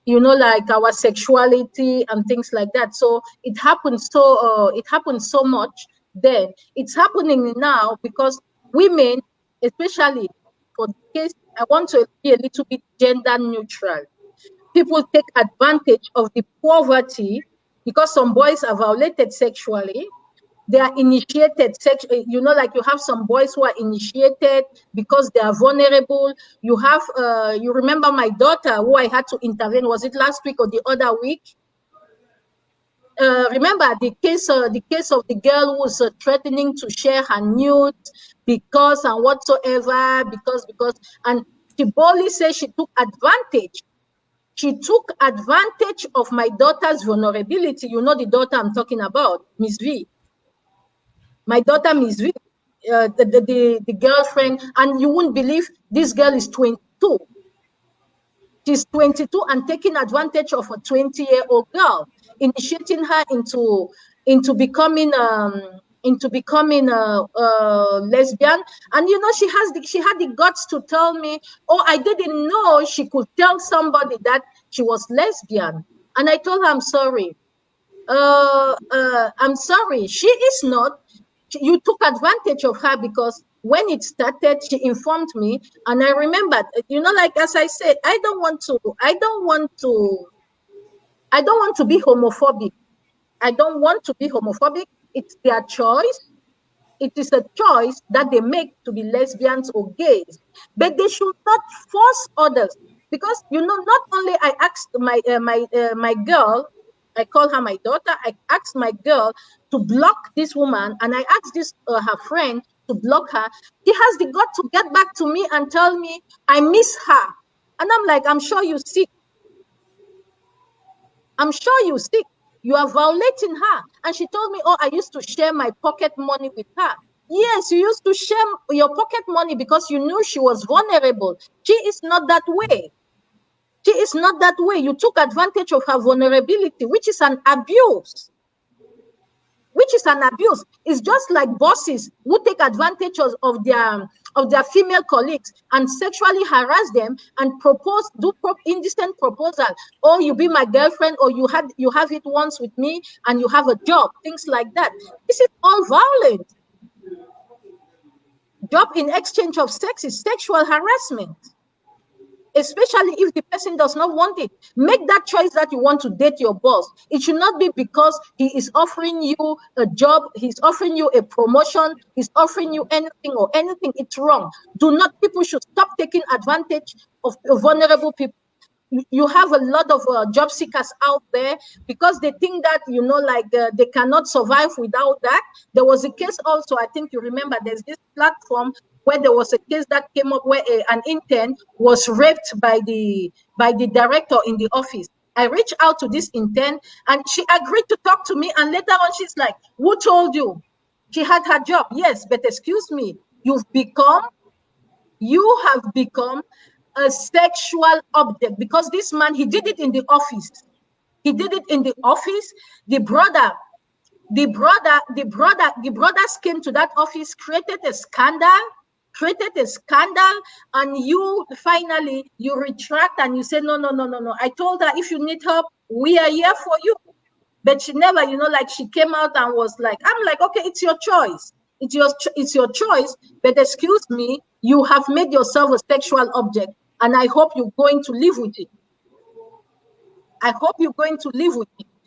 S2: like our sexuality and things like that. So it happened so much then. It's happening now because women, especially for the case, I want to be a little bit gender neutral. People take advantage of the poverty because some boys are violated sexually. They are initiated like you have some boys who are initiated because they are vulnerable. You remember my daughter who I had to intervene, was it last week or the other week? Remember the case of the girl who was threatening to share her nudes because and whatsoever, because and she boldly said she took advantage. She took advantage of my daughter's vulnerability. The daughter I'm talking about, Ms V. My daughter, Ms V, the girlfriend, and you won't believe this girl is 22. She's 22 and taking advantage of a 20-year-old girl, initiating her into becoming a lesbian. And she had the guts to tell me, "Oh, I didn't know she could tell somebody that she was lesbian." And I told her, I'm sorry. She is not. You took advantage of her because when it started, she informed me, and I remembered. Like as I said, I don't want to be homophobic. I don't want to be homophobic. It's their choice. It is a choice that they make to be lesbians or gays, but they should not force others. Because not only I asked my girl, I call her my daughter. I asked my girl to block this woman, and I asked this her friend to block her. She has the gut to get back to me and tell me I miss her, and I'm like, I'm sure you see. I'm sure you sick. You are violating her. And she told me, "Oh, I used to share my pocket money with her." Yes, you used to share your pocket money because you knew she was vulnerable. She is not that way. She is not that way. You took advantage of her vulnerability, which is an abuse.
S3: which is an abuse. It's just like bosses who take advantage of their female colleagues and sexually harass them and do indecent proposal. Oh, you be my girlfriend, or you have it once with me and you have a job, things like that. This is all violent. Job in exchange of sex is sexual harassment, especially if the person does not want it. Make that choice that you want to date your boss. It should not be because he is offering you a job, he's offering you a promotion, he's offering you anything or anything. It's wrong. People should stop taking advantage of vulnerable people. You have a lot of job seekers out there because they think that, they cannot survive without that. There was a case also, I think you remember, there's this platform where there was a case that came up where an intern was raped by the director in the office. I reached out to this intern and she agreed to talk to me, and later on she's like, who told you? She had her job. Yes, but excuse me, you have become a sexual object, because this man, he did it in the office. He did it in the office. The brothers came to that office, created a scandal, and you finally retract and you say, no. I told her, if you need help, we are here for you. But she never, she came out and was like, I'm like, okay, it's your choice. It's your choice, but excuse me, you have made yourself a sexual object, and I hope you're going to live with it.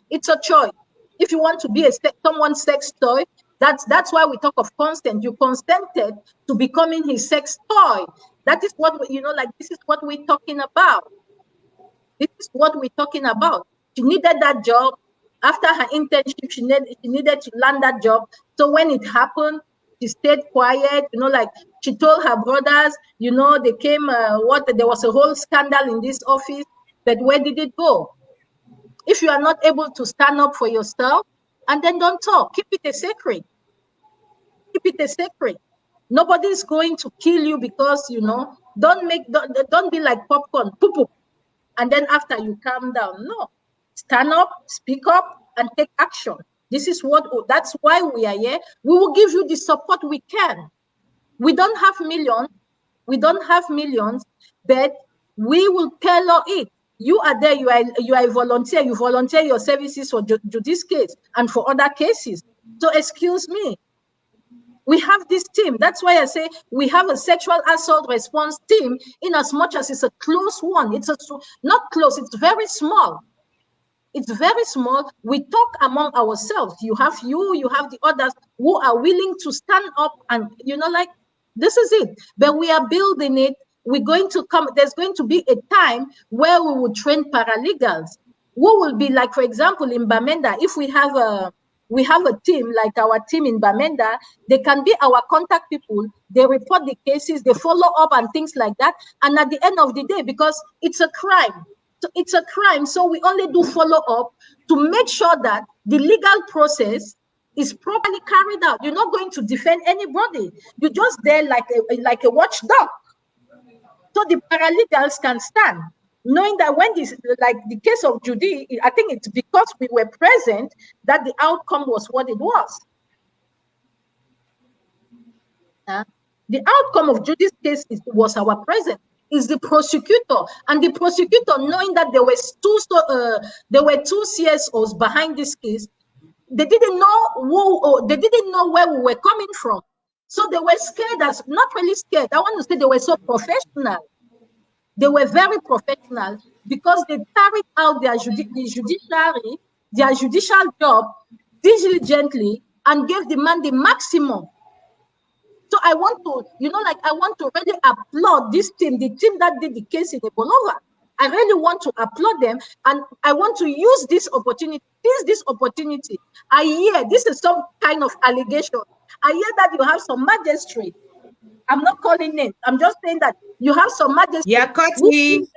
S3: It's a choice. If you want to be someone's sex toy, that's why we talk of consent. You consented to becoming his sex toy. That is what this is what we're talking about. She needed that job. After her internship, she needed to land that job. So when it happened, she stayed quiet, she told her brothers, they came, there was a whole scandal in this office, but where did it go? If you are not able to stand up for yourself, and then don't talk, keep it a secret. Nobody's going to kill you because, don't be like popcorn, poop, and then after you calm down. No, stand up, speak up, and take action. That's why we are here. We will give you the support we can. We don't have millions, but we will tailor it. You are there, you are a volunteer, you volunteer your services for this case and for other cases. So excuse me, we have this team. That's why I say we have a sexual assault response team, in as much as it's a close one. It's not close, it's very small. We talk among ourselves. You have the others who are willing to stand up and, this is it. But we are building it. There's going to be a time where we will train paralegals who will be like, for example, in Bamenda, if we have a team like our team in Bamenda, they can be our contact people. They report the cases, they follow up and things like that. And at the end of the day, because it's a crime, so we only do follow up to make sure that the legal process is properly carried out. You're not going to defend anybody. You're just there like a watchdog. So the paralegals can stand, knowing that when this, like the case of Judy, I think it's because we were present that the outcome was what it was. The outcome of Judy's case was our presence. Is the prosecutor, and the prosecutor, knowing that there were two CSOs behind this case, they didn't know they didn't know where we were coming from. So they were scared, not really scared. I want to say they were so professional. They were very professional because they carried out their judicial job diligently and gave the man the maximum. So I want to, really applaud this team, the team that did the case in Ebolova. I really want to applaud them, and I want to use this opportunity. I hear this is some kind of allegation. I hear that you have some magistrate. I'm not calling names. I'm just saying that you have some magistrate.
S1: Yeah, cut me.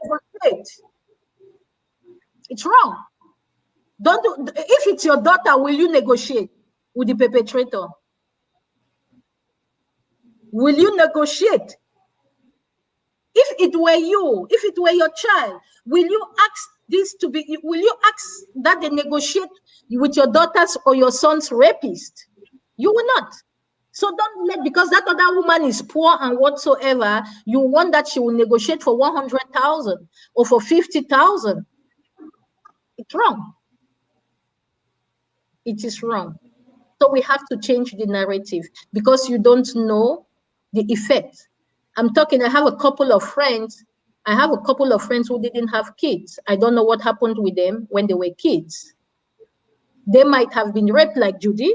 S3: It's wrong. If it's your daughter, will you negotiate with the perpetrator? Will you negotiate? If it were you, if it were your child, will you ask this to be, will you ask that they negotiate with your daughter's or your son's rapist? You will not. So don't let, because that other woman is poor and whatsoever, you want that she will negotiate for 100,000 or for 50,000. It's wrong. It is wrong. So we have to change the narrative, because you don't know the effect. I'm talking, I have a couple of friends who didn't have kids. I don't know what happened with them when they were kids. They might have been raped like Judy,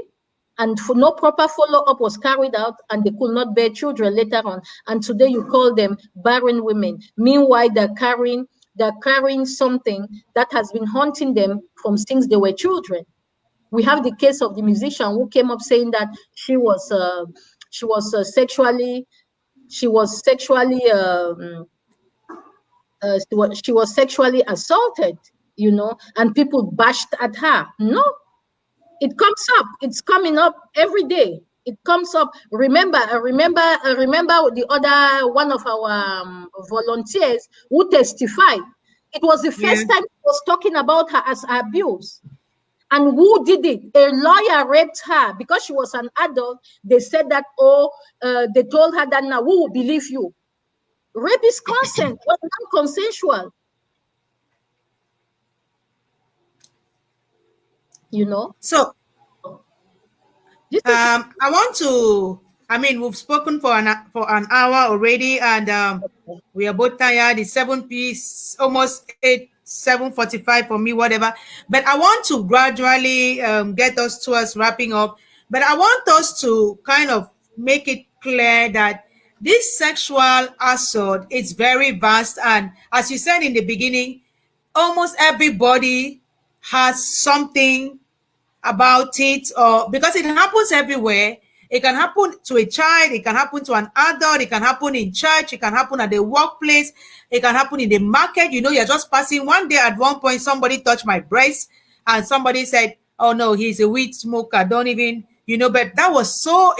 S3: and for no proper follow-up was carried out, and they could not bear children later on. And today you call them barren women. Meanwhile, they're carrying something that has been haunting them from since they were children. We have the case of the musician who came up saying that she was sexually assaulted, you know, and people bashed at her. No, it comes up. It's coming up every day. It comes up. Remember the other one of our volunteers who testified. It was the first time he was talking about her as abuse. And who did it? A lawyer raped her because she was an adult. They said that, they told her that, now who will believe you? Rape is consent, but non-consensual. You know?
S1: So, I want to, I mean, we've spoken for an hour already, and we are both tired. It's 7 piece, almost 7:45 for me, whatever. But I want to gradually get us towards wrapping up. But I want us to kind of make it clear that this sexual assault is very vast. And as you said in the beginning, almost everybody has something about it, or because it happens everywhere. It can happen to a child, it can happen to an adult, it can happen in church, it can happen at the workplace, it can happen in the market. You know, you're just passing one day, at one point somebody touched my breast and somebody said, oh no, he's a weed smoker, don't even, you know. But that was so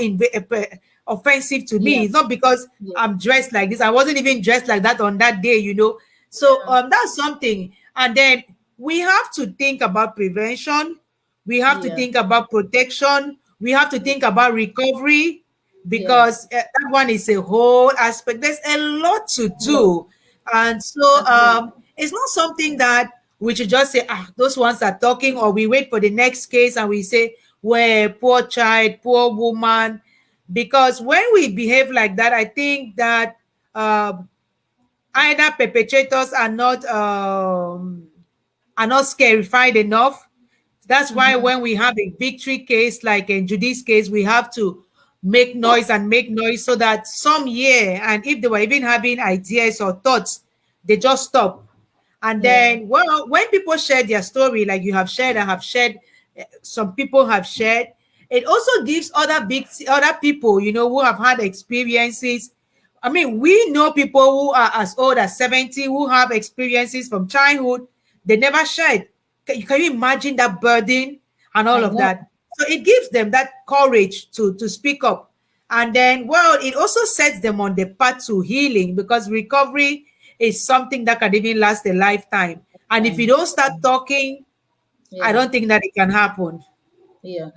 S1: offensive to me. It's not because I'm dressed like this. I wasn't even dressed like that on that day, you know. So that's something. And then we have to think about prevention. We have to think about protection. We have to think about recovery, because that one is a whole aspect. There's a lot to do. And so it's not something that we should just say, those ones are talking, or we wait for the next case and we say, well, poor child, poor woman. Because when we behave like that, I think that either perpetrators are not scarified enough. That's why when we have a victory case, like in Judy's case, we have to make noise so that some year, and if they were even having ideas or thoughts, they just stop. And then, well, when people share their story, like you have shared, I have shared, some people have shared, it also gives other people, you know, who have had experiences. I mean, we know people who are as old as 70 who have experiences from childhood. They never shared. Can you imagine that burden and all of that? So it gives them that courage to speak up. And then, well, it also sets them on the path to healing, because recovery is something that can even last a lifetime. And if you don't start talking, I don't think that it can happen.
S3: Yeah.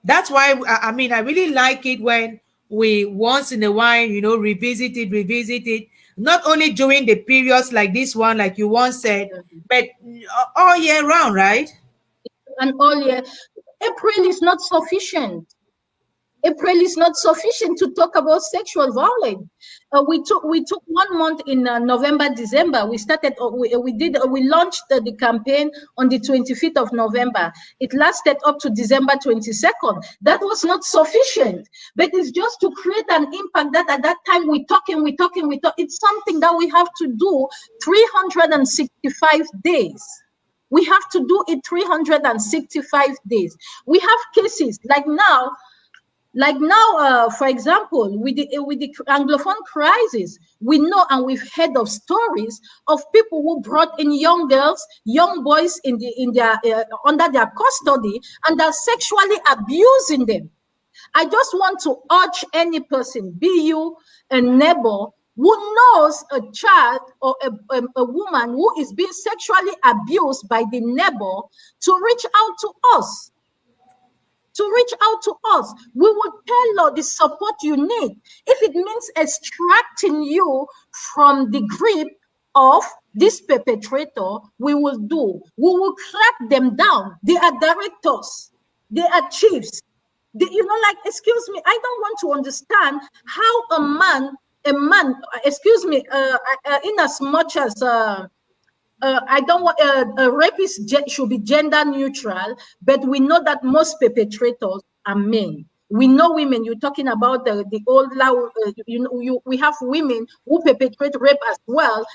S1: That's why, I mean, I really like it when we once in a while, you know, revisit it, not only during the periods like this one, like you once said, but all year round, right?
S3: And all year. April is not sufficient. April is not sufficient to talk about sexual violence. We took 1 month in November, December. We started. We launched the campaign on the 25th of November. It lasted up to December 22nd. That was not sufficient, but it's just to create an impact. That at that time we talk. It's something that we have to do 365 days. We have to do it 365 days. We have cases like now. For example, with the Anglophone crisis, we know and we've heard of stories of people who brought in young girls, young boys under their custody, and are sexually abusing them. I just want to urge any person, be you a neighbor, who knows a child or a woman who is being sexually abused by the neighbor to reach out to us. We will tell her the support you need. If it means extracting you from the grip of this perpetrator, we will do. We will crack them down. They are directors. They are chiefs. Like, excuse me, I don't want to understand how a man, excuse me, in as much as I don't want a rapist should be gender neutral, but we know that most perpetrators are men. We know women. You're talking about the old law. We have women who perpetrate rape as well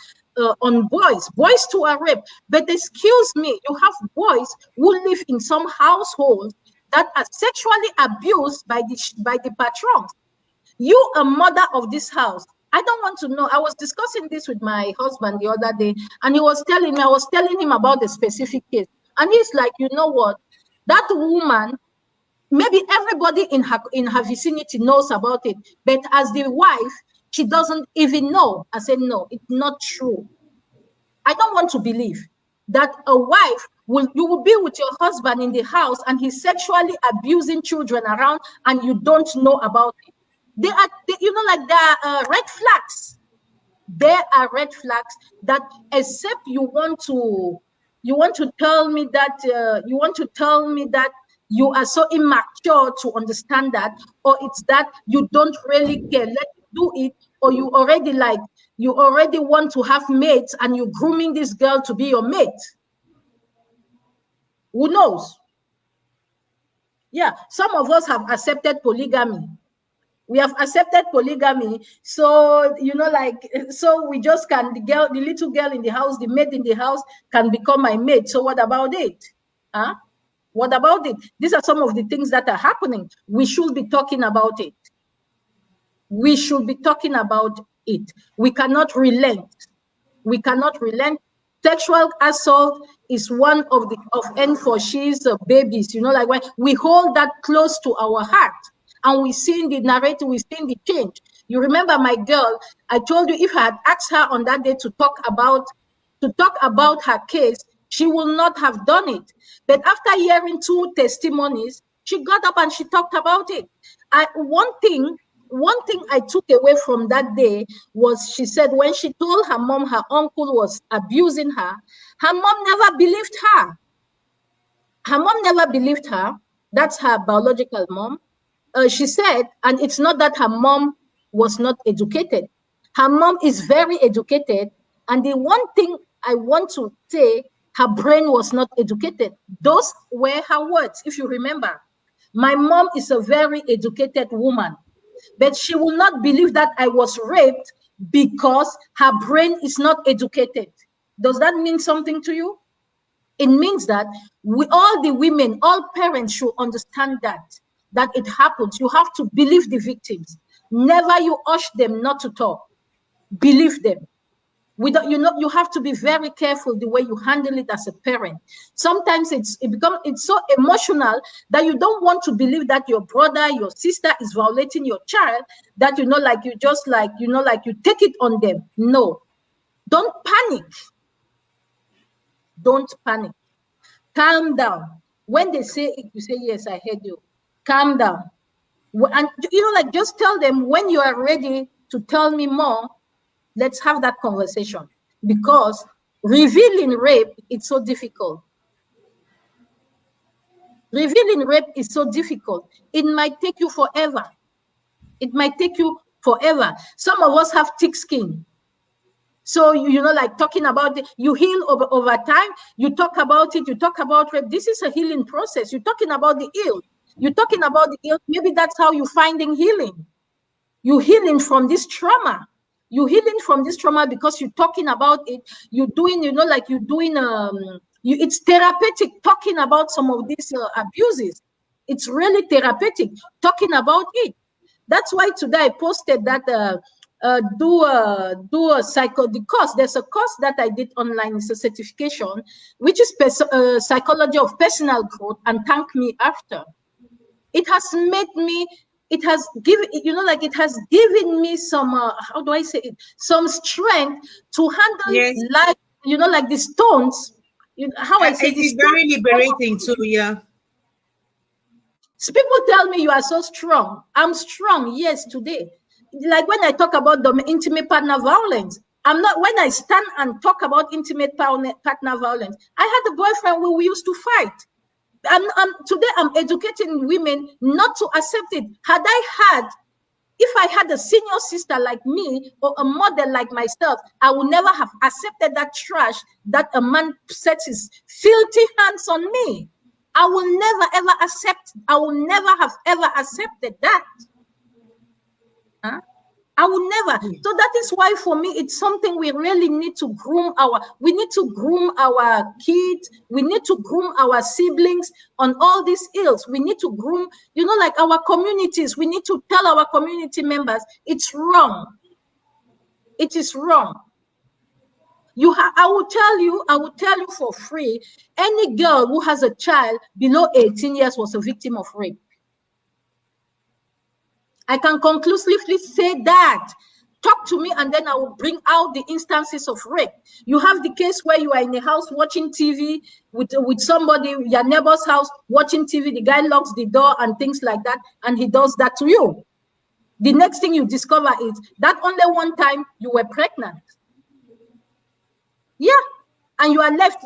S3: on boys. Boys too are rape. But excuse me, you have boys who live in some households that are sexually abused by the patrons. You, a mother of this house, I don't want to know. I was discussing this with my husband the other day, and he was telling me, I was telling him about the specific case. And he's like, you know what? That woman, maybe everybody in her vicinity knows about it, but as the wife, she doesn't even know. I said, no, it's not true. I don't want to believe that a wife you will be with your husband in the house and he's sexually abusing children around and you don't know about it. There are red flags. There are red flags that, except you want to tell me that you are so immature to understand that, or it's that you don't really care. Let me do it, or you already want to have mates and you're grooming this girl to be your mate. Who knows? Yeah, some of us have accepted polygamy. We have accepted polygamy, so so we just can, the little girl in the house, the maid in the house can become my maid. So what about it? What about it? These are some of the things that are happening. We should be talking about it. We should be talking about it. We cannot relent. We cannot relent. Sexual assault is one of N4She's babies. Like when we hold that close to our heart. And we've seen the narrative, we've seen the change. You remember my girl, I told you if I had asked her on that day to talk about her case, she will not have done it. But after hearing 2 testimonies, she got up and she talked about it. One thing I took away from that day was, she said when she told her mom her uncle was abusing her mom never believed her. Her mom never believed her. That's her biological mom. She said, and it's not that her mom was not educated. Her mom is very educated. And the one thing I want to say, her brain was not educated. Those were her words, if you remember. My mom is a very educated woman, but she will not believe that I was raped because her brain is not educated. Does that mean something to you? It means that all the women, all parents should understand that it happens. You have to believe the victims. Never you urge them not to talk. Believe them. You have to be very careful the way you handle it as a parent. Sometimes it's so emotional that you don't want to believe that your brother, your sister is violating your child, that you take it on them. No. Don't panic. Don't panic. Calm down. When they say it, you say, yes, I heard you. Calm down. And just tell them when you are ready to tell me more, let's have that conversation. Because revealing rape, it's so difficult. Revealing rape is so difficult. It might take you forever. It might take you forever. Some of us have thick skin. So, talking about it, you heal over time. You talk about it. You talk about rape. This is a healing process. You're talking about the ill. You're talking about the ill. Maybe that's how you're finding healing. You're healing from this trauma. You're healing from this trauma because you're talking about it. You're doing, it's therapeutic talking about some of these abuses. It's really therapeutic talking about it. That's why today I posted that the course. There's a course that I did online. It's a certification, which is psychology of personal growth, and thank me after. It has made me it has given, like it has given me some, how do I say it? Some strength to handle
S1: Yes.
S3: life, like the stones. How I say
S1: It
S3: this.
S1: is very liberating too, yeah.
S3: People tell me you are so strong. I'm strong, yes, today. Like when I talk about the intimate partner violence, I'm not, when I stand and talk about intimate partner violence, I had a boyfriend where we used to fight. Today I'm educating women not to accept it. If I had a senior sister like me or a mother like myself, I would never have accepted that trash that a man sets his filthy hands on me. I will never ever accept. I will never have ever accepted that. Huh? I will never. So that is why for me, it's something we really need to groom we need to groom our kids. We need to groom our siblings on all these ills. We need to groom, like our communities. We need to tell our community members, it's wrong. It is wrong. I will tell you for free, any girl who has a child below 18 years was a victim of rape. I can conclusively say that. Talk to me and then I will bring out the instances of rape. You have the case where you are in a house watching TV with somebody, your neighbor's house, watching TV. The guy locks the door and things like that, and he does that to you. The next thing you discover is that only one time you were pregnant. Yeah. And you are left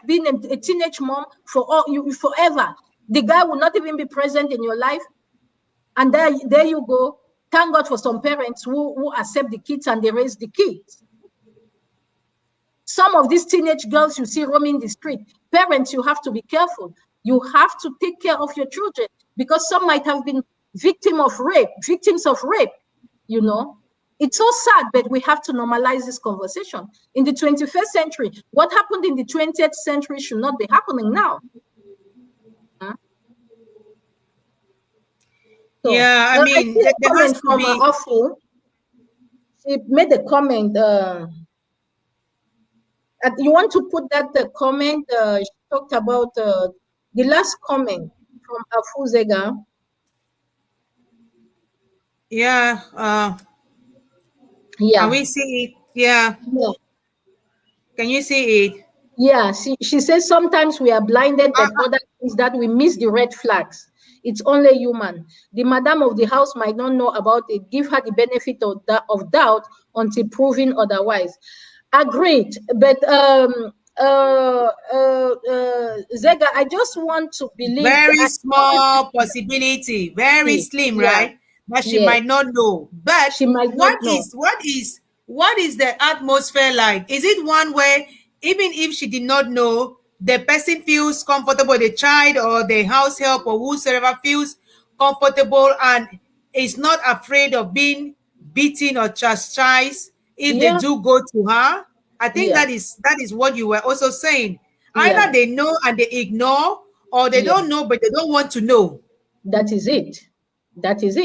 S3: being a teenage mom forever. The guy will not even be present in your life. And there you go. Thank God for some parents who accept the kids and they raise the kids. Some of these teenage girls you see roaming the street, parents, you have to be careful. You have to take care of your children because some might have been victims of rape. It's so sad, but we have to normalize this conversation. In the 21st century, what happened in the 20th century should not be happening now. So,
S1: yeah, I mean, there has to be.
S3: Afu. She made a comment. You want to put that the comment? She talked about the last comment from Afu Zega.
S1: Yeah.
S3: Yeah.
S1: Can we see it? Yeah. Can you see it?
S3: Yeah. She says sometimes we are blinded, but other things that we miss the red flags. It's only human. The madam of the house might not know about it. Give her the benefit of doubt until proven otherwise. Agreed. But Zega, I just want to believe
S1: very small possibility, very slim, right? But she might not know. But
S3: she might not know.
S1: What is the atmosphere like? Is it one where even if she did not know, the person feels comfortable, the child or the house help or whosoever feels comfortable and is not afraid of being beaten or chastised if they do go to her? I think that is what you were also saying. Either they know and they ignore, or they don't know but they don't want to know.
S3: That is it.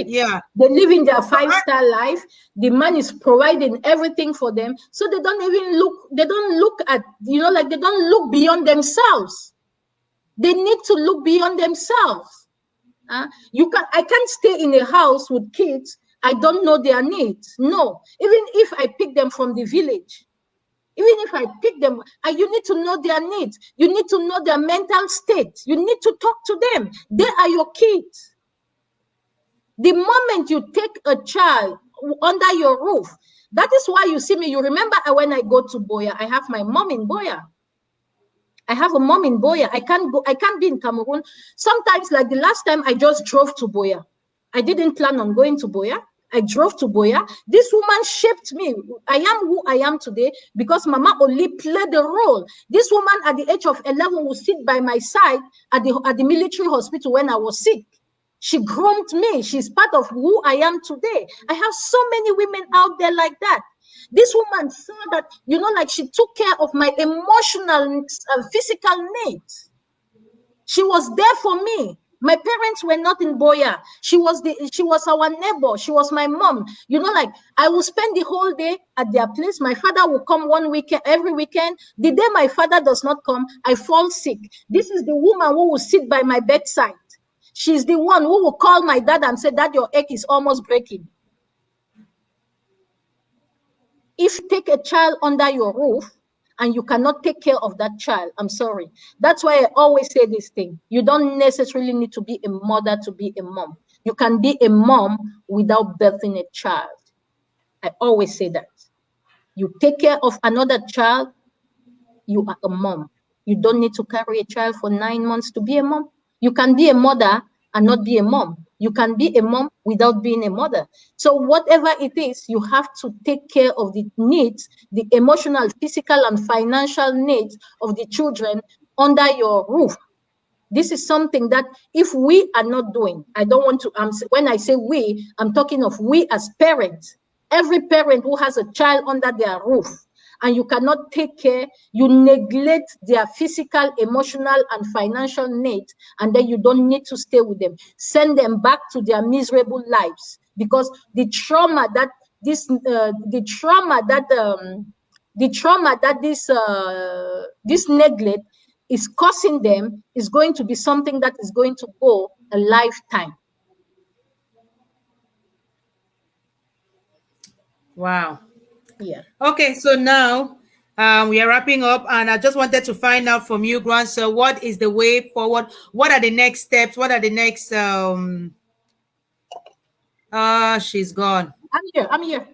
S1: Yeah.
S3: They live in their five-star life. The man is providing everything for them. So they don't even look, they don't look at, they don't look beyond themselves. They need to look beyond themselves. I can't stay in a house with kids. I don't know their needs. No. Even if I pick them from the village, you need to know their needs. You need to know their mental state. You need to talk to them. They are your kids. The moment you take a child under your roof, that is why you see me. You remember when I go to Boya, I have my mom in Boya. I have a mom in Boya. I can't be in Cameroon. Sometimes, like the last time I just drove to Boya. I didn't plan on going to Boya. I drove to Boya. This woman shaped me. I am who I am today because Mama only played a role. This woman at the age of 11 would sit by my side at the military hospital when I was sick. She groomed me. She's part of who I am today. I have so many women out there like that. This woman saw that, she took care of my emotional and physical needs. She was there for me. My parents were not in Boya. She was our neighbor. She was my mom. I will spend the whole day at their place. My father will come every weekend. The day my father does not come, I fall sick. This is the woman who will sit by my bedside. She's the one who will call my dad and say, "Dad, your egg is almost breaking." If you take a child under your roof and you cannot take care of that child, I'm sorry. That's why I always say this thing. You don't necessarily need to be a mother to be a mom. You can be a mom without birthing a child. I always say that. You take care of another child, you are a mom. You don't need to carry a child for 9 months to be a mom. You can be a mother and not be a mom. You can be a mom without being a mother. So whatever it is, you have to take care of the needs, the emotional, physical, and financial needs of the children under your roof. This is something that if we are not doing, I don't want to, when I say we, I'm talking of we as parents. Every parent who has a child under their roof and you cannot take care, you neglect their physical, emotional, and financial needs, and then you don't need to stay with them. Send them back to their miserable lives, because the trauma that this neglect is causing them is going to be something that is going to go a lifetime.
S1: Wow.
S3: Yeah.
S1: Okay, so now we are wrapping up, and I just wanted to find out from you, Grande Soeur, what is the way forward? What are the next steps? What are the next she's gone.
S3: I'm here.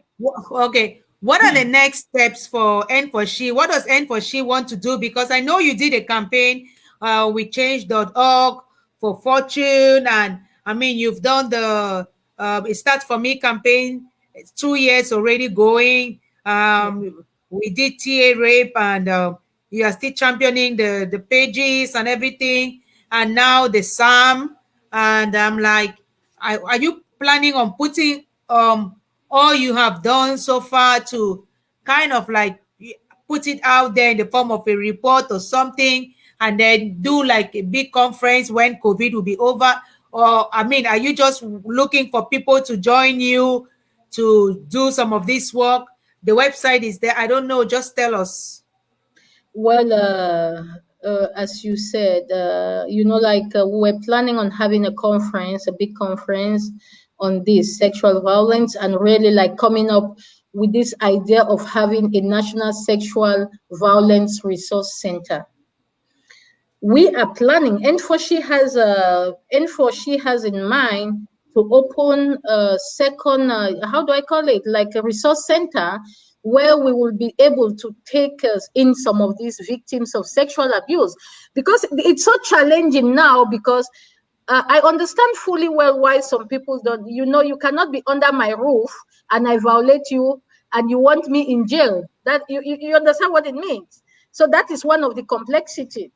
S1: Okay. What are the next steps for N4She? What does N4She want to do? Because I know you did a campaign with change.org for fortune, and I mean you've done the it starts for me campaign. It's 2 years already going. We did TA rape, and you are still championing the pages and everything, and now the SAAM, and I'm like, are you planning on putting all you have done so far to kind of like put it out there in the form of a report or something, and then do like a big conference when COVID will be over? Or I mean, are you just looking for people to join you to do some of this work? The website is there. I don't know. Just tell us.
S3: Well, as you said, we're planning on having a conference, a big conference on this sexual violence, and really like coming up with this idea of having a national sexual violence resource center. We are planning, N4She has in mind to open a second, how do I call it? Like a resource center where we will be able to take in some of these victims of sexual abuse, because it's so challenging now, because I understand fully well why some people don't, you cannot be under my roof and I violate you and you want me in jail. That you understand what it means. So that is one of the complexity.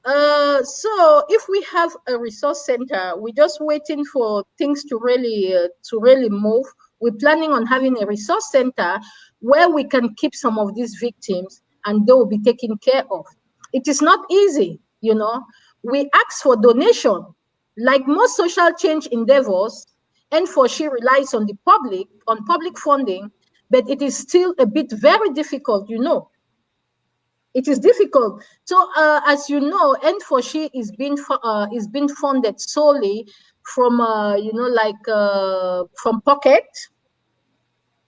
S3: So if we have a resource center, we're just waiting for things to really move. We're planning on having a resource center where we can keep some of these victims and they will be taken care of. It is not easy, We ask for donation. Like most social change endeavors, N4She relies on public funding, but it is still a bit very difficult, It is difficult. So, as you know, N4She is being funded solely from, from pocket.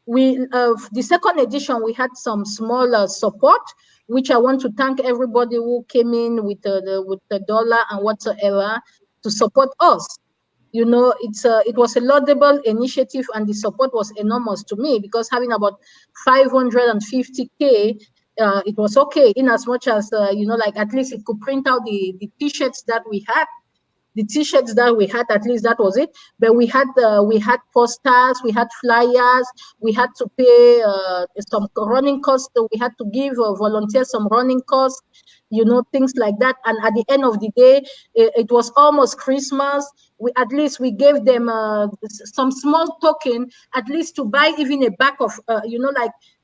S3: The second edition, we had some smaller support, which I want to thank everybody who came in with the dollar and whatsoever to support us. It was a laudable initiative, and the support was enormous to me, because having about 550K, it was okay, in as much as, at least it could print out the T-shirts that we had. The T-shirts that we had, at least that was it. But we had posters, we had flyers, we had to pay some running costs. We had to give volunteers some running costs, things like that. And at the end of the day, it was almost Christmas. We gave them some small token, at least to buy even a bag of,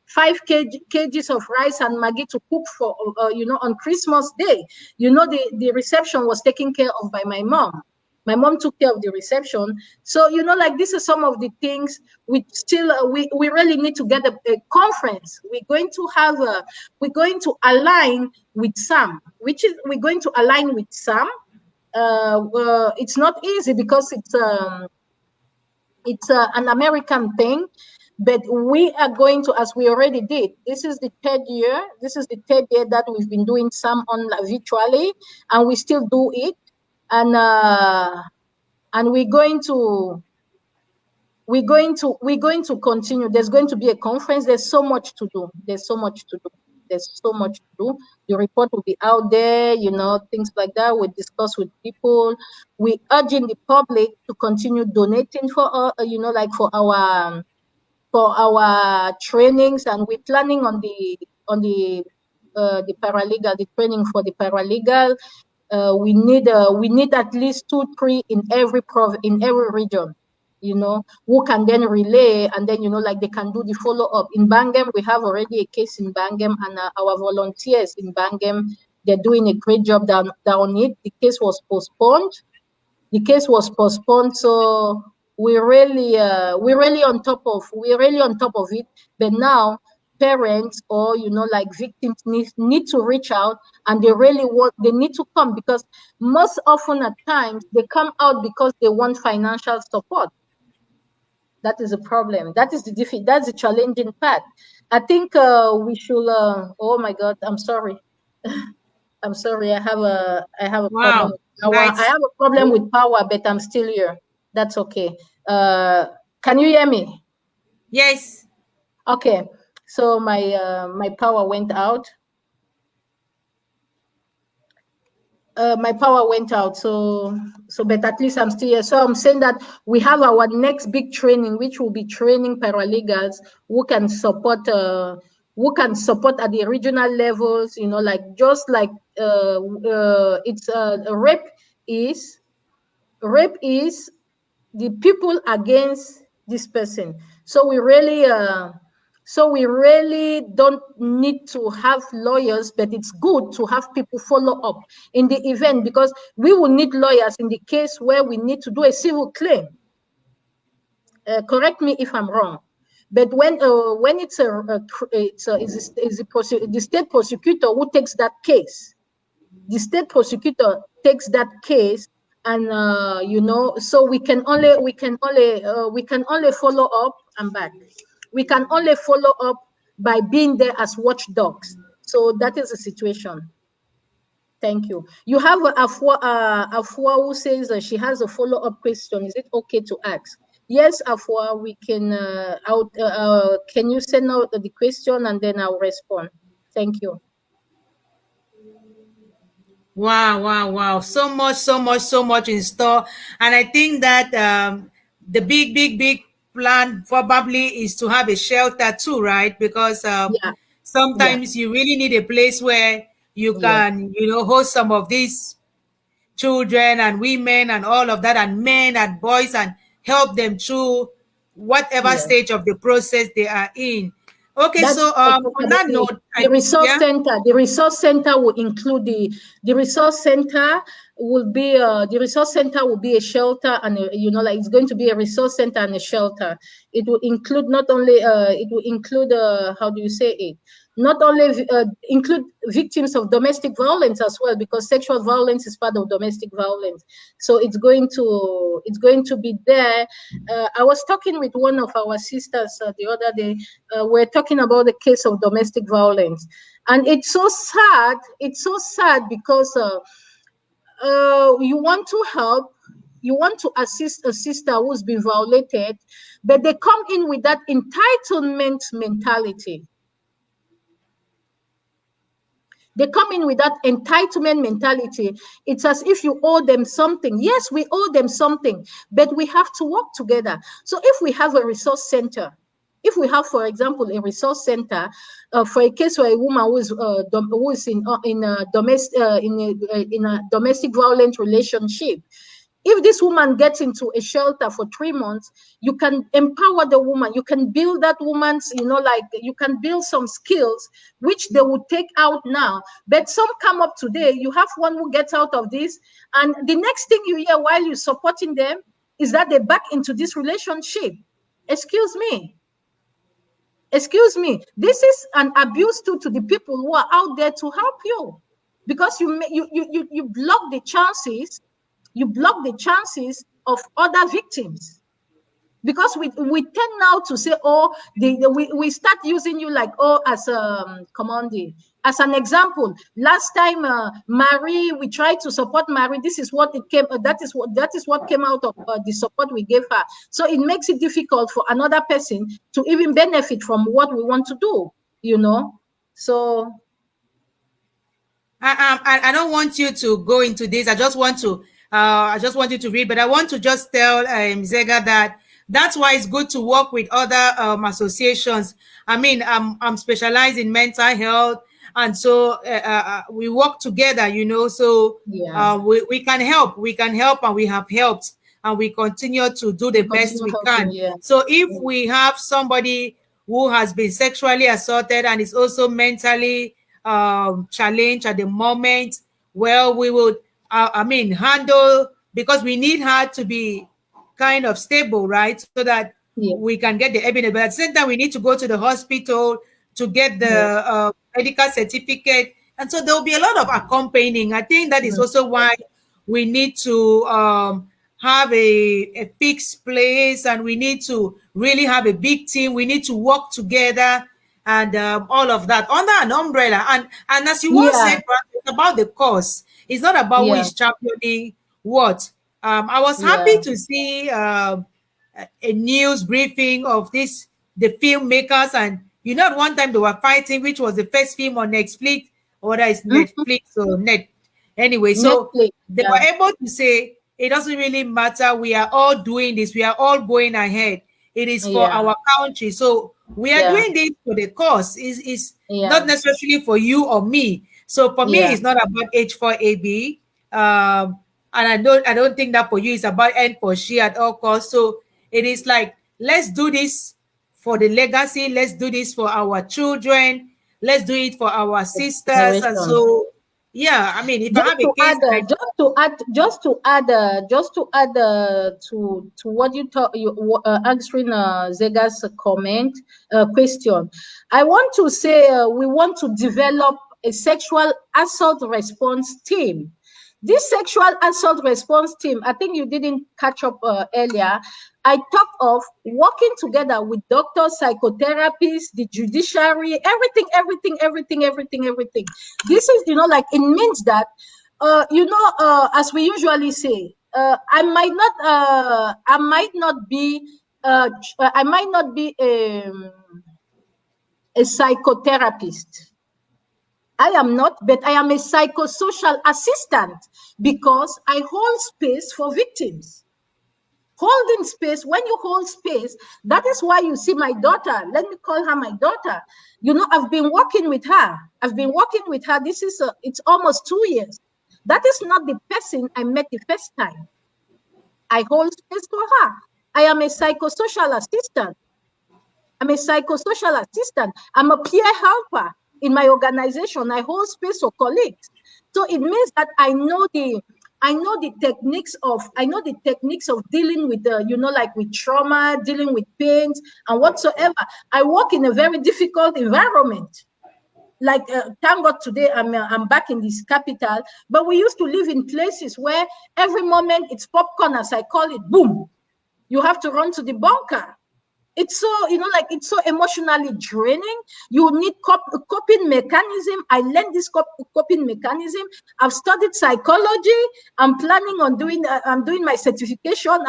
S3: 5 kgs of rice and Maggi to cook for, on Christmas Day. The reception was taken care of by my mom. My mom took care of the reception. So, this is some of the things we still, we really need to get a conference. We're going to align with SAAM, we're going to align with SAAM. It's not easy because it's an American thing, but we are going to, as we already did. This is the third year. This is the third year that we've been doing some on virtually, and we still do it. And we're going to continue. There's going to be a conference. There's so much to do. There's so much to do. There's so much to do. The report will be out there, things like that. We discuss with people. We urging the public to continue donating for, like for our trainings, and we're planning on the paralegal, the training for the paralegal. We need at least 2-3 in every region, who can then relay, and then like they can do the follow-up. In Bangam, we have already a case in Bangam, and our volunteers in Bangam, they're doing a great job down it. The case was postponed. So we're really on top of it. But now parents or like victims need to reach out, and they need to come, because most often at times they come out because they want financial support. That is a problem. That's the challenging part. I think we should oh my God, I'm sorry. I'm sorry. I have a problem
S1: Wow,
S3: with power.
S1: that's
S3: I have a problem with power, but I'm still here. That's okay. Can you hear me?
S1: yes.
S3: Okay. So my power went out. My power went out. So but at least I'm still here. So I'm saying that we have our next big training, which will be training paralegals who can support at the regional levels, like just like it's rape is the people against this person. So we really don't need to have lawyers, but it's good to have people follow up in the event, because we will need lawyers in the case where we need to do a civil claim. Correct me if I'm wrong, but when it's the state prosecutor who takes that case. The state prosecutor takes that case, and so we can only follow up. I'm back. We can only follow up by being there as watchdogs. So that is the situation. Thank you. You have Afua who says she has a follow-up question. Is it okay to ask? Yes, Afua, we can. Can you send out the question, and then I'll respond? Thank you.
S1: Wow. So much in store. And I think that the big plan probably is to have a shelter too, right? Because
S3: Yeah, yeah,
S1: sometimes you really need a place where you
S3: yes.
S1: can, host some of these children and women and all of that, and men and boys, and help them through whatever
S3: Yes.
S1: stage of the process they are in. Okay,
S3: That's
S1: so on that note,
S3: the resource
S1: yeah.
S3: center. The resource center will include the resource center will be a shelter, and like it's going to be a resource center and a shelter. It will include not only how do you say it? Not only include victims of domestic violence as well, because sexual violence is part of domestic violence. So it's going to be there. I was talking with one of our sisters the other day. We're talking about the case of domestic violence, and it's so sad. It's so sad because you want to help, you want to assist a sister who's been violated, but they come in with that entitlement mentality. They come in with that entitlement mentality. It's as if you owe them something. Yes, we owe them something, but we have to work together. So if we have a resource center, if we have, for example, a resource center for a case where a woman who is in a domestic violent relationship, if this woman gets into a shelter for 3 months, you can empower the woman. You can build that woman's, like you can build some skills which they would take out now. But some come up today. You have one who gets out of this, and the next thing you hear while you're supporting them is that they're back into this relationship. Excuse me. This is an abuse to the people who are out there to help you, because you block the chances you block the chances of other victims. Because we tend now to say, oh, we start using you like, oh, as as an example. Last time, Marie, we tried to support Marie. This is what it came. That is what came out of the support we gave her. So it makes it difficult for another person to even benefit from what we want to do. You know, so.
S1: I don't want you to go into this. I just want you to read, but I want to just tell Zega that that's why it's good to work with other associations. I mean, I'm specialized in mental health, and so we work together, you know. So
S3: Yeah.
S1: we can help. We can help, and we have helped, and we continue to do the best we can.
S3: Yeah.
S1: So if we have somebody who has been sexually assaulted and is also mentally challenged at the moment, well, we would handle, because we need her to be kind of stable, right? So that we can get the evidence. But at the same time, we need to go to the hospital to get the medical certificate. And so there will be a lot of accompanying. I think that is also why we need to have a fixed place, and we need to really have a big team. We need to work together, and all of that under an umbrella. And as you once said, it's about the cause. It's not about who is championing what. I was happy to see a news briefing of the filmmakers, and you know, at one time they were fighting which was the first film on Netflix, or that is Netflix or net. Anyway, so they were able to say it doesn't really matter. We are all doing this. We are all going ahead. It is for our country. So we are doing this for the cause. Is not necessarily for you or me. So for me, it's not about H4AB. And I don't think that for you is about N for she at all costs. So it is like, let's do this for the legacy. Let's do this for our children. Let's do it for our sisters. And so, yeah, I mean, if I have a case,
S3: just to add to what you answering Zega's comment question, I want to say we want to develop a sexual assault response team. This sexual assault response team, I think you didn't catch up earlier. I talked of working together with doctors, psychotherapists, the judiciary, everything. This is, you know, like, it means that, as we usually say, I might not be a psychotherapist. I am not, but I am a psychosocial assistant, because I hold space for victims. Holding space, when you hold space, that is why you see my daughter, let me call her my daughter. You know, I've been working with her. This is, it's almost 2 years. That is not the person I met the first time. I hold space for her. I am a psychosocial assistant. I'm a peer helper. In my organization, I hold space for colleagues. So it means that I know the techniques of dealing with with trauma, dealing with pains and whatsoever. I work in a very difficult environment. Like thank God today I'm back in this capital, but we used to live in places where every moment it's popcorn, as I call it. Boom, you have to run to the bunker. It's so, it's so emotionally draining. You need coping mechanism. I learned this coping mechanism. I've studied psychology. I'm planning on doing, I'm doing my certification.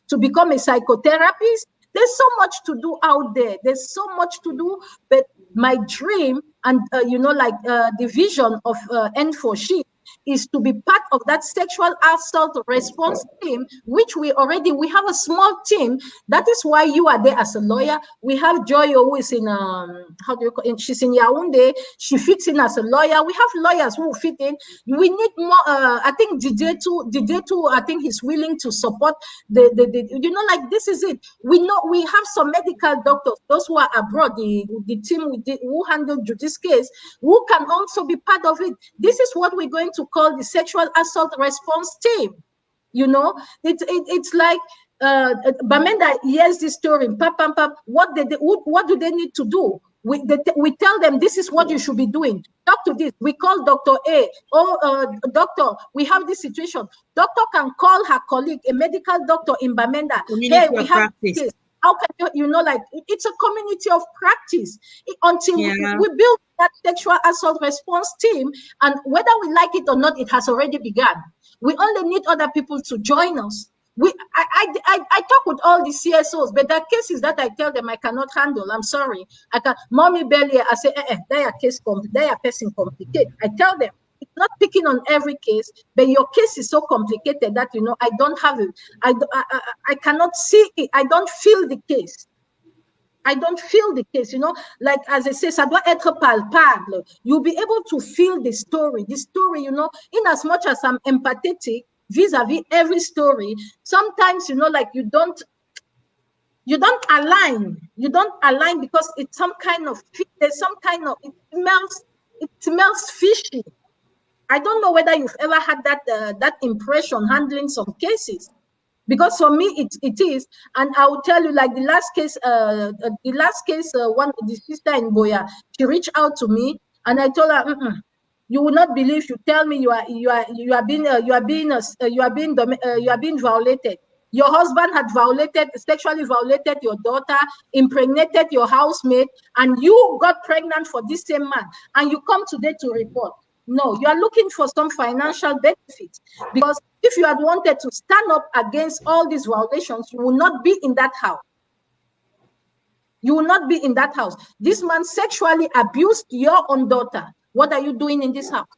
S3: To become a psychotherapist. There's so much to do out there. There's so much to do. But my dream and, the vision of N4She is to be part of that sexual assault response team, which we have a small team. That is why you are there as a lawyer. We have Joy, who is in she's in Yaounde. She fits in as a lawyer. We have lawyers who fit in. We need more. I think DJ too. I think he's willing to support this is it. We know we have some medical doctors, those who are abroad, the team who handled this case, who can also be part of it. This is what we're going to call the sexual assault response team. It's like Bamenda hears this story. What do they need to do? We tell them this is what you should be doing. Talk to this. We call Dr. A. Oh, doctor, we have this situation. Doctor can call her colleague, a medical doctor in Bamenda. Hey, we have this. How can you know, like, it's a community of practice until we build that sexual assault response team. And whether we like it or not, it has already begun. We only need other people to join us. I talk with all the CSOs, but there are cases that I tell them I cannot handle. I'm sorry. I can. Mommy Belly, I say, they are person complicated. I tell them it's not picking on every case, but your case is so complicated that I don't have it. I cannot see it. I don't feel the case. I don't feel the case, like as I say, ça doit être palpable. You'll be able to feel the story. The story, in as much as I'm empathetic vis-a-vis every story, sometimes, like you don't align. You don't align because it's there's some kind of, it smells fishy. I don't know whether you've ever had that impression handling some cases. Because for me, it is, and I will tell you, like the last case, the sister in Boya, she reached out to me, and I told her, you will not believe. You tell me you are being violated. Your husband had sexually violated your daughter, impregnated your housemate, and you got pregnant for this same man, and you come today to report. No, you are looking for some financial benefits, because if you had wanted to stand up against all these violations, you will not be in that house. You will not be in that house. This man sexually abused your own daughter. What are you doing in this house?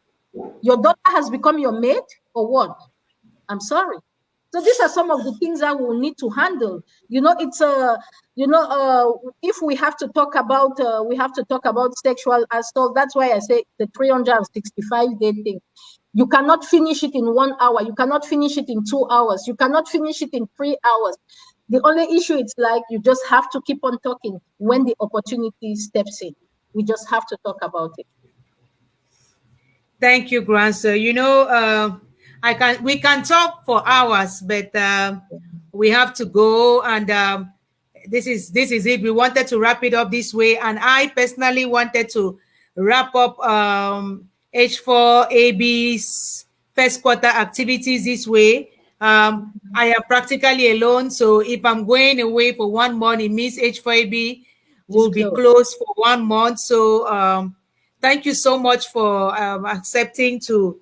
S3: Your daughter has become your mate or what? I'm sorry. So these are some of the things that we'll need to handle. It's if we have to talk about sexual assault. That's why I say the 365-day thing. You cannot finish it in 1 hour. You cannot finish it in 2 hours. You cannot finish it in 3 hours. The only issue is like you just have to keep on talking when the opportunity steps in. We just have to talk about it.
S1: Thank you, Grande Soeur. We can talk for hours, but we have to go, and this is it. We wanted to wrap it up this way, and I personally wanted to wrap up H4AB's first quarter activities this way. I am practically alone, so if I'm going away for 1 month, it means H4AB will be closed for 1 month. So thank you so much for accepting to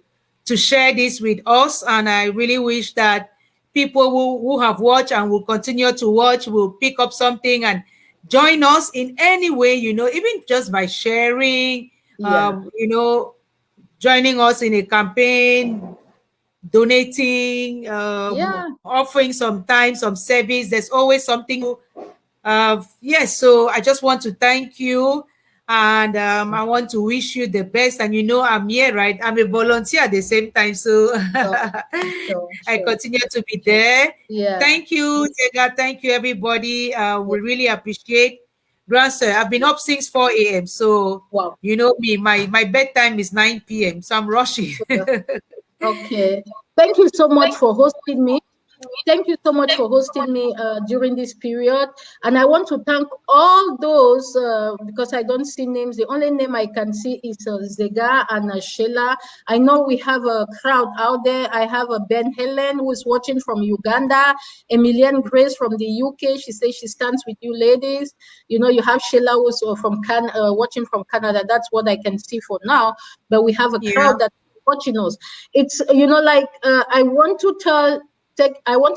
S1: share this with us, and I really wish that people who have watched and will continue to watch will pick up something and join us in any way, even just by sharing, joining us in a campaign, donating, offering some time, some service. There's always something. Yes, so I just want to thank you. And I want to wish you the best. And I'm here, right? I'm a volunteer at the same time. So I continue to be there.
S3: Yeah.
S1: Thank you, Tega. Thank you, everybody. We really appreciate. Grande Soeur, I've been up since 4 a.m. So, you know me, my bedtime is 9 p.m. So I'm rushing.
S3: Okay. Thank you so much for hosting me. Thank you so much for hosting me during this period. And I want to thank all those, because I don't see names. The only name I can see is Zega and Sheila. I know we have a crowd out there. I have a Ben Helen who is watching from Uganda, Emilienne Grace from the UK. She says she stands with you ladies. You have Sheila who's from watching from Canada. That's what I can see for now. But we have a crowd that's watching us. It's, I want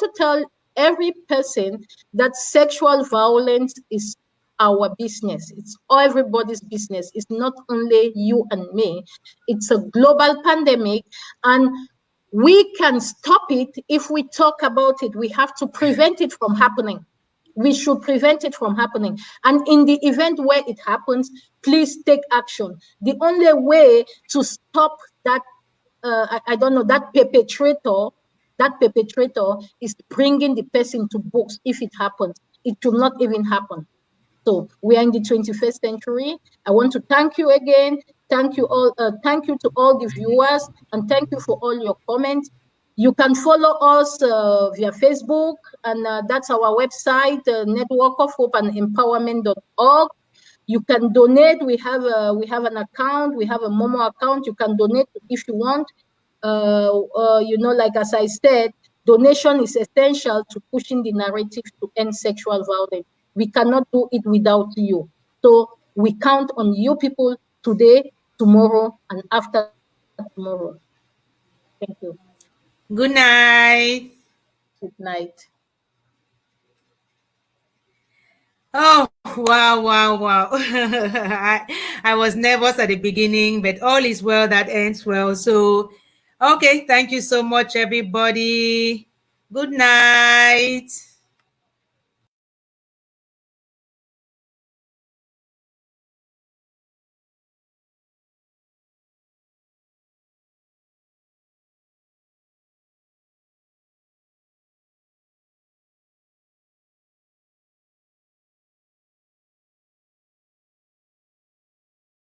S3: to tell every person that sexual violence is our business. It's everybody's business. It's not only you and me. It's a global pandemic, and we can stop it if we talk about it. We have to prevent it from happening. We should prevent it from happening. And in the event where it happens, please take action. The only way to stop that, that perpetrator is bringing the person to books. If it happens, it should not even happen. So we are in the 21st century. I want to thank you again. Thank you all. Thank you to all the viewers, and thank you for all your comments. You can follow us via Facebook, and that's our website, Network of Hope and Empowerment.org. You can donate. We have an account. We have a Momo account. You can donate if you want. Like as I said, donation is essential to pushing the narrative to end sexual violence. We cannot do it without you. So we count on you people today, tomorrow, and after tomorrow. Thank you.
S1: Good night.
S3: Good night.
S1: Oh, wow, wow, wow. I was nervous at the beginning, but all is well that ends well. So, okay, thank you so much, everybody. Good night.